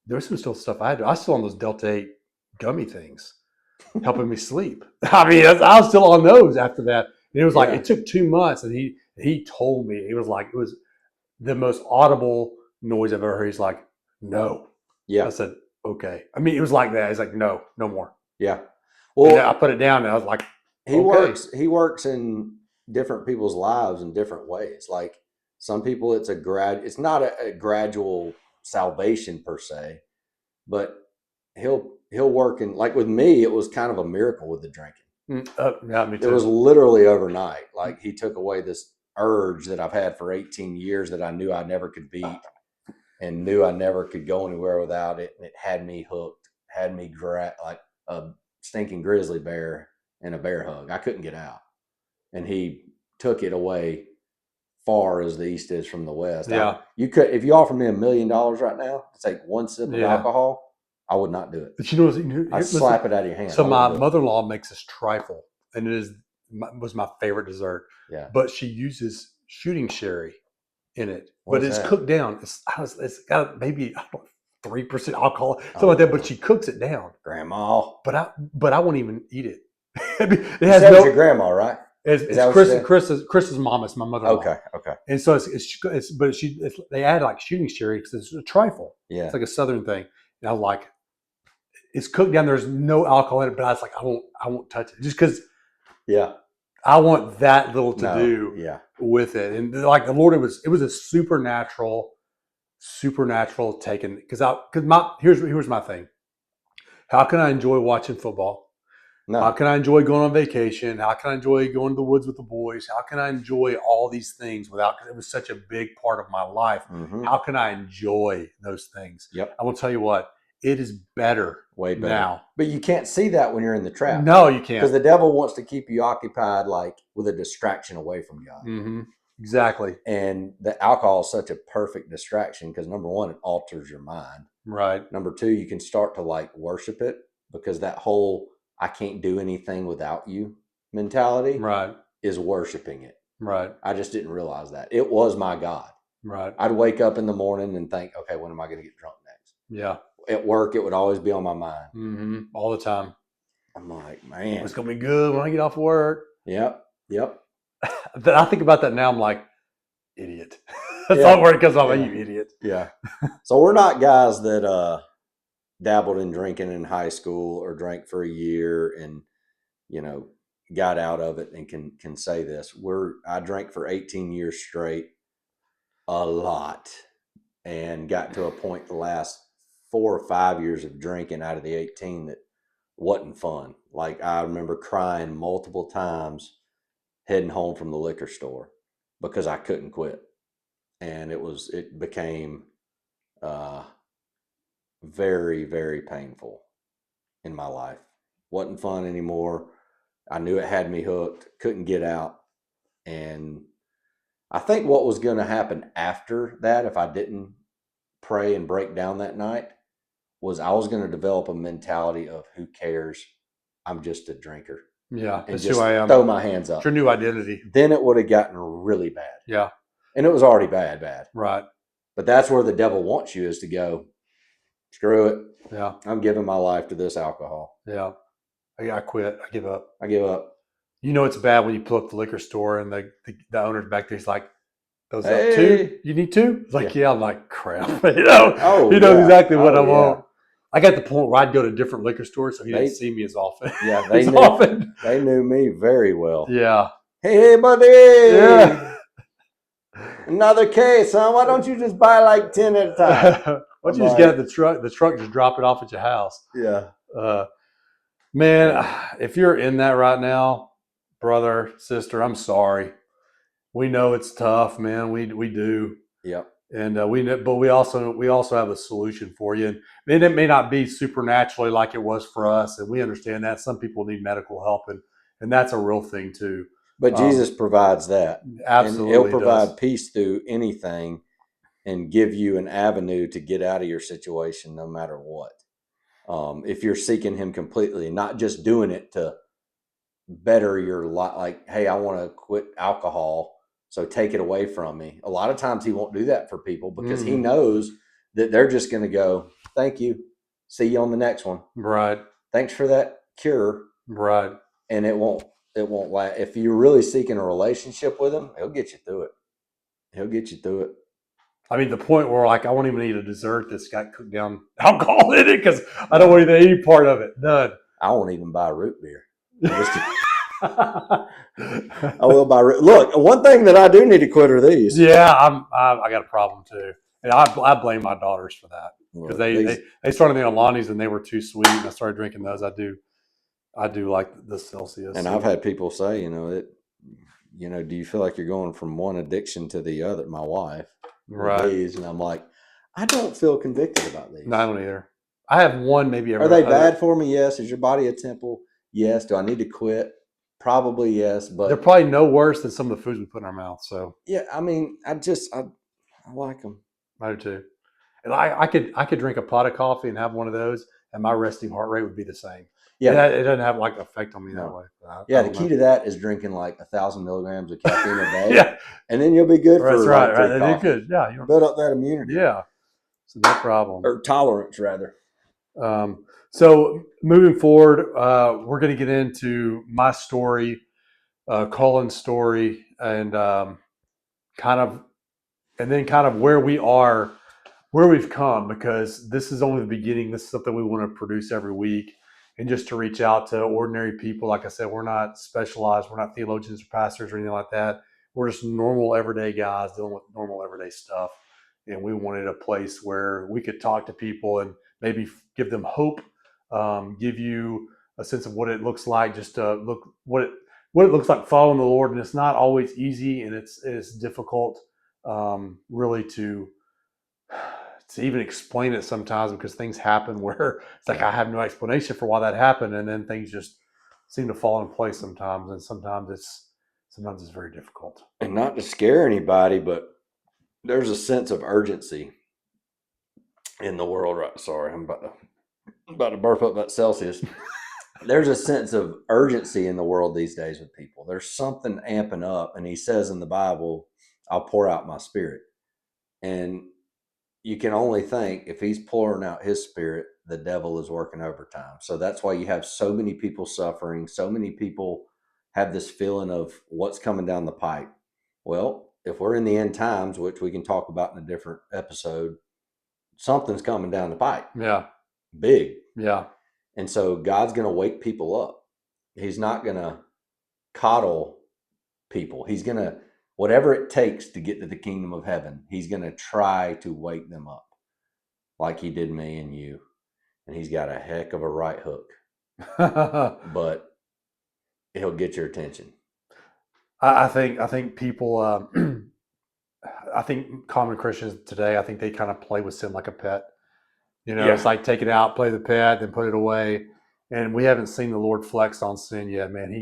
there was some still stuff I had to. I was still on those Delta 8 gummy things, helping me sleep. I mean, I was still on those after that. And it was like, it took 2 months, and he told me, it was the most audible noise I've ever heard. He's like, no. Yeah. I said, okay. I mean, it was like that. He's like, no more. Yeah. Well, I put it down, and I was like, he works in different people's lives in different ways. Like, some people, it's not a gradual salvation per se, but he'll work in, like with me, it was kind of a miracle with the drinking. Yeah, me too. It was literally overnight. Like, he took away this urge that I've had for 18 years that I knew I never could beat and knew I never could go anywhere without it. And it had me hooked, had me like a stinking grizzly bear in a bear hug. I couldn't get out. And he took it away far as the East is from the West. Yeah. If you offer me $1 million right now to take one sip of alcohol, I would not do it. But I'd slap it out of your hand. So my mother-in-law makes this trifle, and was my favorite dessert. Yeah. But she uses shooting sherry in it. But it's cooked down. It's got maybe 3% alcohol, something like that. But she cooks it down. Grandma. But I won't even eat it. It has your grandma, right? It's Chris's mom. It's my mother-in-law. Okay. And so they add like shooting sherry because it's a trifle. Yeah. It's like a Southern thing. And I was like, it's cooked down. There's no alcohol in it, but I was like, I won't touch it just because. Yeah. I want that little to do with it. And like the Lord, it was a supernatural taken, here's my thing. How can I enjoy watching football? No. How can I enjoy going on vacation? How can I enjoy going to the woods with the boys? How can I enjoy all these things because it was such a big part of my life? Mm-hmm. How can I enjoy those things? Yep. I will tell you what, it is way better now. But you can't see that when you're in the trap. No, you can't. Because the devil wants to keep you occupied, like with a distraction away from God. Mm-hmm. Exactly. And the alcohol is such a perfect distraction because, number one, it alters your mind. Right. Number two, you can start to like worship it because that whole I can't do anything without you mentality is worshiping it. Right. I just didn't realize that. It was my God. Right. I'd wake up in the morning and think, okay, when am I going to get drunk next? Yeah. At work, it would always be on my mind. Mm-hmm. All the time. I'm like, man, It's gonna be good when I get off work. yep. I think about that now. I'm like, idiot. That's Yeah. all where it comes off. Yeah. You idiot. Yeah. So we're not guys that dabbled in drinking in high school or drank for a year and, you know, got out of it and can say this. I drank for 18 years straight, a lot, and got to a point the last 4 or 5 years of drinking out of the 18 that wasn't fun. Like I remember crying multiple times heading home from the liquor store because I couldn't quit. And it became uh, very, very painful in my life. Wasn't fun anymore. I knew it had me hooked, couldn't get out. And I think what was going to happen after that, if I didn't pray and break down that night, was I was going to develop a mentality of who cares? I'm just a drinker. Yeah, And that's who just I am. throw my hands up. It's your new identity. Then it would have gotten really bad. Yeah. And it was already bad. Right. But that's where the devil wants you, is to go, screw it. Yeah. I'm giving my life to this alcohol. Yeah. I quit. I give up. I give up. You know it's bad when you pull up the liquor store and the owner's back there. He's like, "Those up Hey. two? You need two?" It's like, yeah. I'm like, crap. You know, Oh, he knows yeah. exactly what I Oh, want. yeah. I got the point where I'd go to different liquor stores, so he They- didn't see me as often. Yeah, they as knew. often. They knew me very well. Yeah. Hey, buddy. Yeah. Another case, huh? Why don't you just buy like 10 at a time? Why don't you just get the truck? The truck just drop it off at your house. Yeah. Man, if you're in that right now, brother, sister, I'm sorry. We know it's tough, man. We do. Yep. And but we also have a solution for you. And it may not be supernaturally like it was for us, and we understand that some people need medical help, and that's a real thing too. But Jesus provides that. Absolutely, and He'll provide does. peace through anything and give you an avenue to get out of your situation, no matter what. If you're seeking Him completely and not just doing it to better your life, like, hey, I want to quit alcohol, so take it away from me. A lot of times He won't do that for people because He knows that they're just going to go, thank you, see you on the next one. Right. Thanks for that cure. Right. And it won't last. If you're really seeking a relationship with Him, He'll get you through it. He'll get you through it. I mean, the point where like I won't even eat a dessert that's got cooked down alcohol in it because I don't want to eat any part of it. None. I won't even buy root beer. I will buy root. Look, one thing that I do need to quit are these. Yeah, I got a problem too, and I blame my daughters for that because they started me on Lonnie's and they were too sweet, and I started drinking those. I do like the Celsius. And I've had people say, do you feel like you're going from one addiction to the other? My wife, right? These, and I'm like, I don't feel convicted about these. No, I don't either. I have one maybe. Are they bad for me? Yes. Is your body a temple? Yes. Do I need to quit? Probably yes. But they're probably no worse than some of the foods we put in our mouth. So yeah, I mean, I like them. I do too. And I could drink a pot of coffee and have one of those, and my resting heart rate would be the same. Yeah, it doesn't have like effect on me that way. The key to that is drinking like 1,000 milligrams of caffeine a day. Yeah, and then you'll be good for that's right. Right, you're good. Yeah, you build up that immunity. Yeah, so no problem or tolerance rather. So moving forward, we're going to get into my story, Colin's story, and kind of where we are, where we've come, because this is only the beginning. This is something we want to produce every week, and just to reach out to ordinary people. Like I said, we're not specialized. We're not theologians or pastors or anything like that. We're just normal, everyday guys dealing with normal, everyday stuff. And we wanted a place where we could talk to people and maybe give them hope, give you a sense of what it looks like, just to look what it looks like following the Lord. And it's not always easy, and it's difficult, really to even explain it sometimes, because things happen where it's like I have no explanation for why that happened, and then things just seem to fall in place sometimes, and sometimes it's very difficult. And not to scare anybody, but there's a sense of urgency in the world, right? Sorry, I'm about to burp up that Celsius. There's a sense of urgency in the world these days with people. There's something amping up, and He says in the Bible, I'll pour out my Spirit. And you can only think if he's pouring out his spirit, the devil is working overtime. So that's why you have so many people suffering. So many people have this feeling of what's coming down the pipe. Well, if we're in the end times, which we can talk about in a different episode, something's coming down the pipe. Yeah. Big. Yeah. And so God's going to wake people up. He's not going to coddle people. He's going to, whatever it takes to get to the kingdom of heaven, he's going to try to wake them up like he did me and you. And he's got a heck of a right hook, but he'll get your attention. I think people, I think common Christians today, I think they kind of play with sin like a pet. It's like take it out, play the pet, then put it away. And we haven't seen the Lord flex on sin yet, man.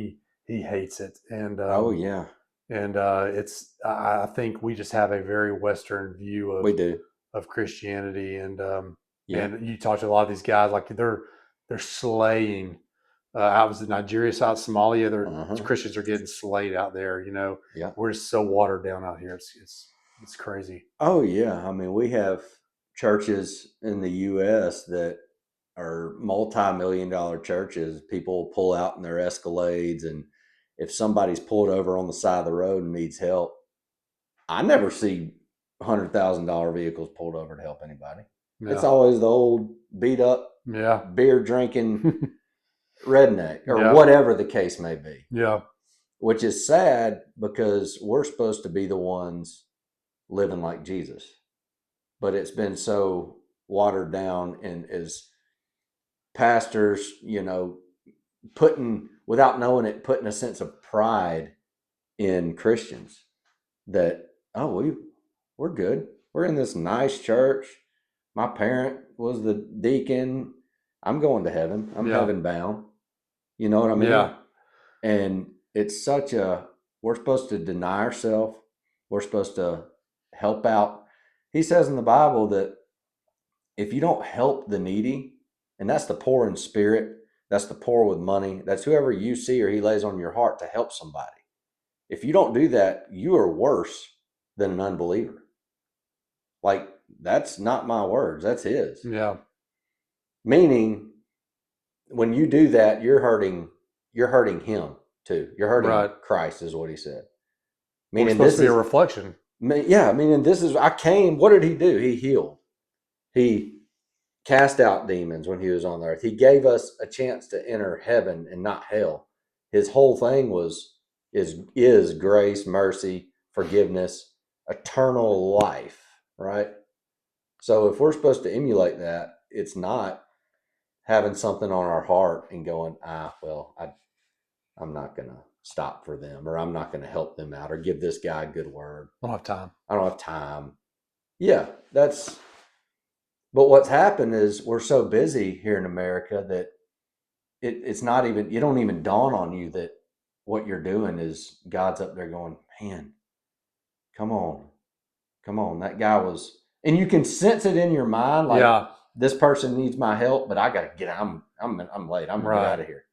He hates it, and Oh yeah, it's. I think we just have a very Western view we do. of Christianity, and Yeah. you talk to a lot of these guys, like they're slaying. I was in Nigeria, South Somalia. Christians are getting slayed out there. Yeah. We're just so watered down out here. It's crazy. Oh yeah. I mean, we have churches in the U.S. that are multi-million-dollar churches. People pull out in their Escalades, and if somebody's pulled over on the side of the road and needs help, I never see $100,000 vehicles pulled over to help anybody. Yeah. It's always the old beat up, beer drinking redneck or whatever the case may be. Yeah. Which is sad because we're supposed to be the ones living like Jesus. But it's been so watered down, and as pastors, putting, without knowing it, putting a sense of pride in Christians that, oh, we're good. We're in this nice church. My parent was the deacon. I'm going to heaven. I'm heaven bound. You know what I mean? Yeah. And it's we're supposed to deny ourselves. We're supposed to help out. He says in the Bible that if you don't help the needy, and that's the poor in spirit, that's the poor with money, that's whoever you see or he lays on your heart to help somebody. If you don't do that, you are worse than an unbeliever. Like, that's not my words, that's his. Yeah. Meaning, when you do that, you're hurting him too. You're hurting Christ, is what he said. Meaning, we're supposed to be a reflection. Yeah, meaning I came, what did he do? He healed. He cast out demons when he was on the earth. He gave us a chance to enter heaven and not hell. His whole thing is grace, mercy, forgiveness, eternal life, right? So if we're supposed to emulate that, it's not having something on our heart and going, I'm not going to stop for them, or I'm not going to help them out, or give this guy a good word. I don't have time. I don't have time. Yeah, but what's happened is we're so busy here in America that it's not even, it don't even dawn on you that what you're doing is God's up there going, man, come on, that guy was, and you can sense it in your mind, like, this person needs my help, but I gotta get out. I'm late. I'm gonna get out of here.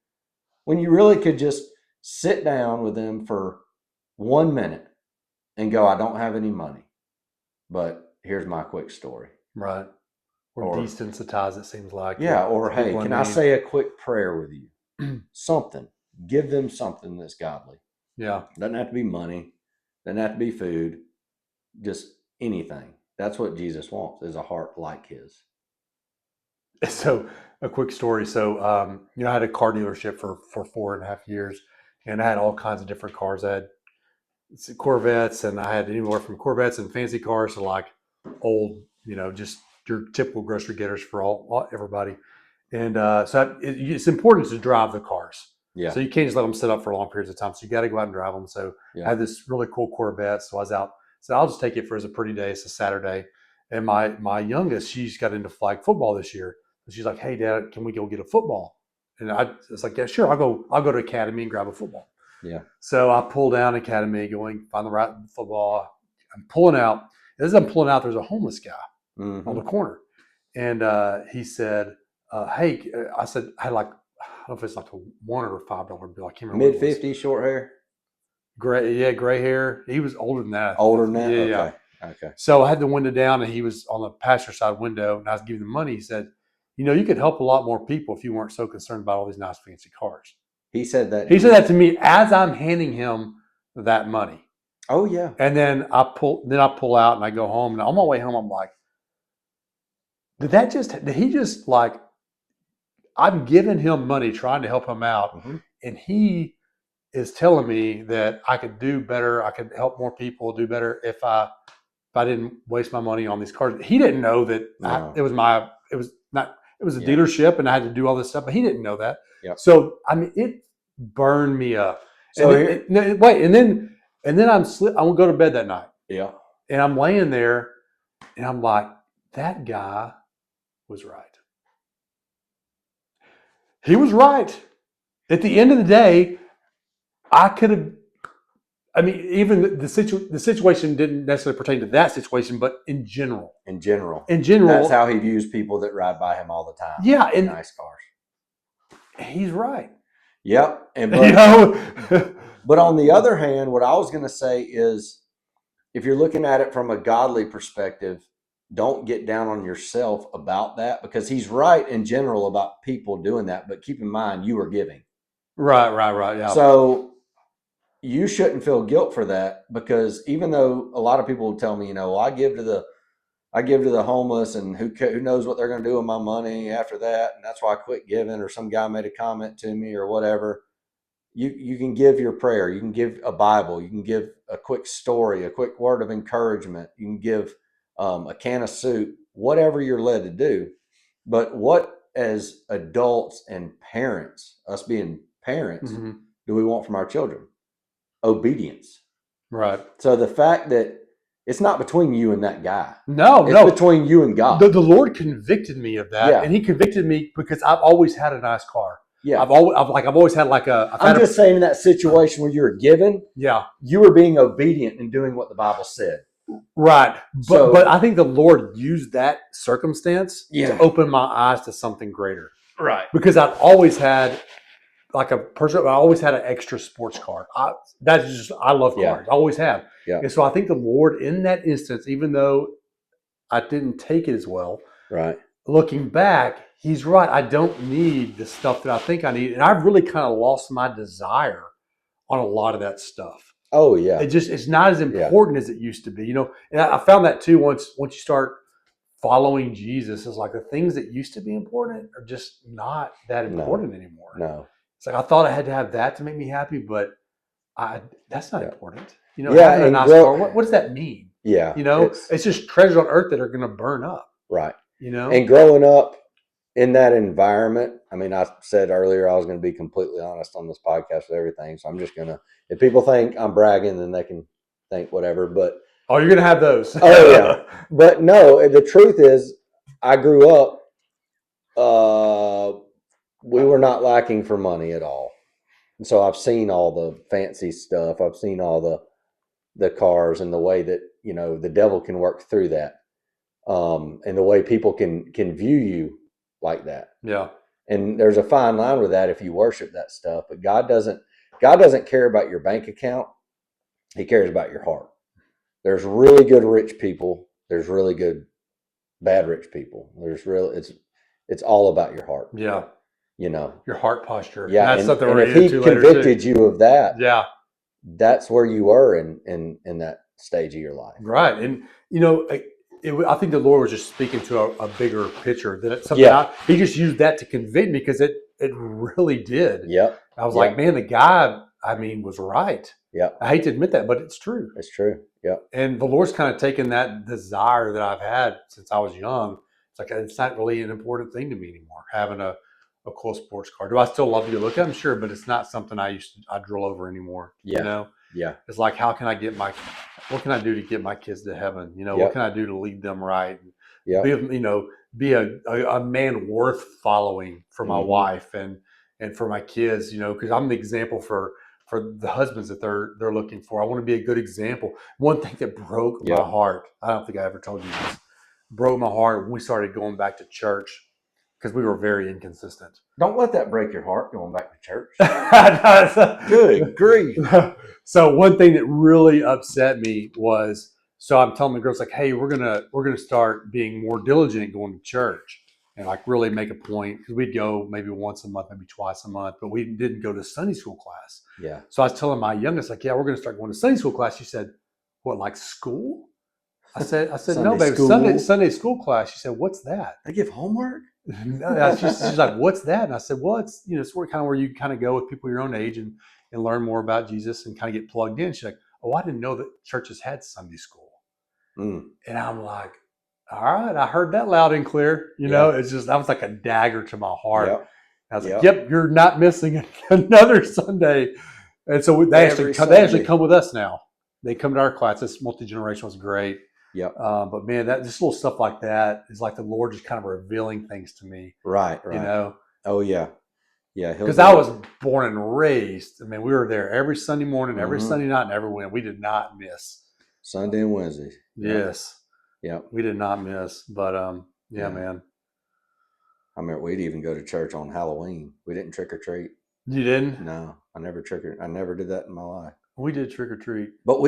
When you really could just sit down with them for 1 minute and go, I don't have any money, but here's my quick story. Right. Or desensitized, it seems like. Yeah. Or, hey, can I say a quick prayer with you? Something. Give them something that's godly. Yeah. Doesn't have to be money. Doesn't have to be food. Just anything. That's what Jesus wants, is a heart like his. So, a quick story. So, I had a car dealership for 4.5 years, and I had all kinds of different cars. I had Corvettes, and I had anywhere from Corvettes and fancy cars to like old, just your typical grocery getters for everybody. And so it's important to drive the cars. Yeah. So you can't just let them sit up for long periods of time. So you got to go out and drive them. So I had this really cool Corvette. So I was out. So I'll just take it for as a pretty day. It's a Saturday. And my youngest, she's got into flag football this year. So she's like, hey, Dad, can we go get a football? And I was like, yeah, sure. I'll go to Academy and grab a football. Yeah. So I pull down Academy, going find the right football. I'm pulling out. As I'm pulling out, there's a homeless guy on the corner. And he said, hey, I said, I don't know if it's like a $1 or $5 bill. I can't remember. Mid-50s, short hair? Gray hair. He was older than that. Older than that? Yeah, okay. yeah. Okay. So I had the window down, and he was on the passenger side window, and I was giving him money. He said, you could help a lot more people if you weren't so concerned about all these nice fancy cars. He said that. He said that to me as I'm handing him that money. Oh yeah. And then I pull out and I go home, and on my way home I'm like, did he just like, I'm giving him money trying to help him out, Mm-hmm. and he is telling me that I could do better, I could help more people do better if I didn't waste my money on these cars. He didn't know that it was a dealership and I had to do all this stuff, but he didn't know that. Yep. So I mean, it burned me up. So and then I won't go to bed that night. Yeah. And I'm laying there, and I'm like, that guy was right. He was right. At the end of the day, I could have. I mean, even the situation didn't necessarily pertain to that situation, but in general. In general, that's how he views people that ride by him all the time. Yeah, in nice cars. He's right. Yep, but on the other hand, what I was going to say is, if you're looking at it from a godly perspective, don't get down on yourself about that, because he's right in general about people doing that. But keep in mind, you are giving. Right. Yeah. So you shouldn't feel guilt for that, because even though a lot of people will tell me, I give to the homeless, and who knows what they're going to do with my money after that, and that's why I quit giving, or some guy made a comment to me or whatever. You can give your prayer, you can give a Bible, you can give a quick story, a quick word of encouragement, you can give a can of soup, whatever you're led to do. But what, as adults and parents, us being parents, do we want from our children? Obedience. Right. So the fact that it's not between you and that guy. It's between you and God. The Lord convicted me of that, and He convicted me because I've always had a nice car. Yeah, I've always had like a. I'm just saying, in that situation where you were given, you were being obedient and doing what the Bible said. Right, but I think the Lord used that circumstance to open my eyes to something greater. Right, because I've always had like I always had an extra sports car. I love cars. I always have. Yeah. And so I think the Lord, in that instance, even though I didn't take it as well, right, looking back, He's right. I don't need the stuff that I think I need, and I've really kind of lost my desire on a lot of that stuff. Oh yeah, it's not as important as it used to be. And I found that too once you start following Jesus. It's like the things that used to be important are just not that important anymore. No. It's like I thought I had to have that to make me happy, but that's not important. Having a nice car. What does that mean? Yeah. It's just treasures on earth that are going to burn up. Right. And growing up in that environment, I mean, I said earlier I was going to be completely honest on this podcast with everything. So I'm just going to, if people think I'm bragging, then they can think whatever. But you're going to have those. Oh yeah. But no, the truth is, I grew up. We were not lacking for money at all. And so I've seen all the fancy stuff. I've seen all the cars, and the way that, the devil can work through that. And the way people can view you like that. Yeah. And there's a fine line with that if you worship that stuff. But God doesn't care about your bank account. He cares about your heart. There's really good rich people. There's really good bad rich people. It's all about your heart. Yeah. Your heart posture. Yeah. And that's something and if He convicted you of that, that's where you were in that stage of your life. Right. And I think the Lord was just speaking to a bigger picture. That it's something He just used that to convict me, because it really did. Yep. I was like, man, the guy, was right. Yeah. I hate to admit that, but it's true. It's true. Yeah. And the Lord's kind of taken that desire that I've had since I was young. It's like, it's not really an important thing to me anymore, having a cool sports car. Do I still love to look at them? Sure, but it's not something I drill over anymore. Yeah. Yeah. It's like, what can I do to get my kids to heaven? What can I do to lead them right? Yeah. Be a man worth following for my wife and for my kids, because I'm the example for the husbands that they're looking for. I want to be a good example. One thing that broke my heart, I don't think I ever told you this, broke my heart when we started going back to church, because we were very inconsistent. Don't let that break your heart, going back to church. Good grief. So one thing that really upset me was So I'm telling the girls like, hey, we're gonna start being more diligent at going to church and like really make a point because we'd go maybe once a month, maybe twice a month, but we didn't go to Sunday school class. Yeah. So I was telling my youngest like, yeah, we're gonna start going to Sunday school class. She said, what, like school? I said no, Sunday baby, school. Sunday school class. She said, what's that? They give homework? She's like, what's that? And I said, well, it's it's where you kind of go with people your own age and learn more about Jesus and kind of get plugged in. She's like, oh, I didn't know that churches had Sunday school. Mm. And I'm like, all right, I heard that loud and clear. Yeah. It's just, that was like a dagger to my heart. Yep. I was like, Yep. yep, you're not missing another Sunday. And so they actually come with us now. They come to our class. This multi-generational was great. Yep. But man, that just little stuff like that is like the Lord just kind of revealing things to me. Right. Oh yeah. Yeah. Because I was born and raised. I mean, we were there every Sunday morning, every Sunday night, and every weekend. We did not miss Sunday and Wednesday. Yes. Yep. We did not miss. But yeah, man. I remember we'd even go to church on Halloween. We didn't trick or treat. You didn't? No, I never did that in my life. We did trick or treat. But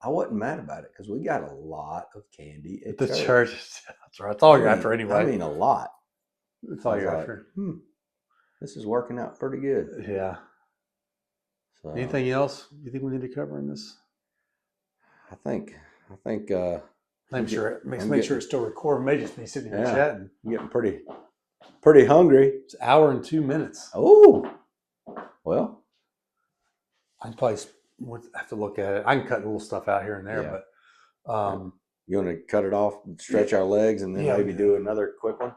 I wasn't mad about it because we got a lot of candy at the church. That's right. That's all you're after anyway. I mean, a lot. That's all you're after. This is working out pretty good. Yeah. So, anything else you think we need to cover in this? I think make sure it's still recording. May just be sitting here chatting. I'm getting pretty hungry. It's an hour and 2 minutes. Oh, well, I probably have to look at it. I can cut a little stuff out here and there, but you want to cut it off, and stretch our legs, and then maybe do another quick one?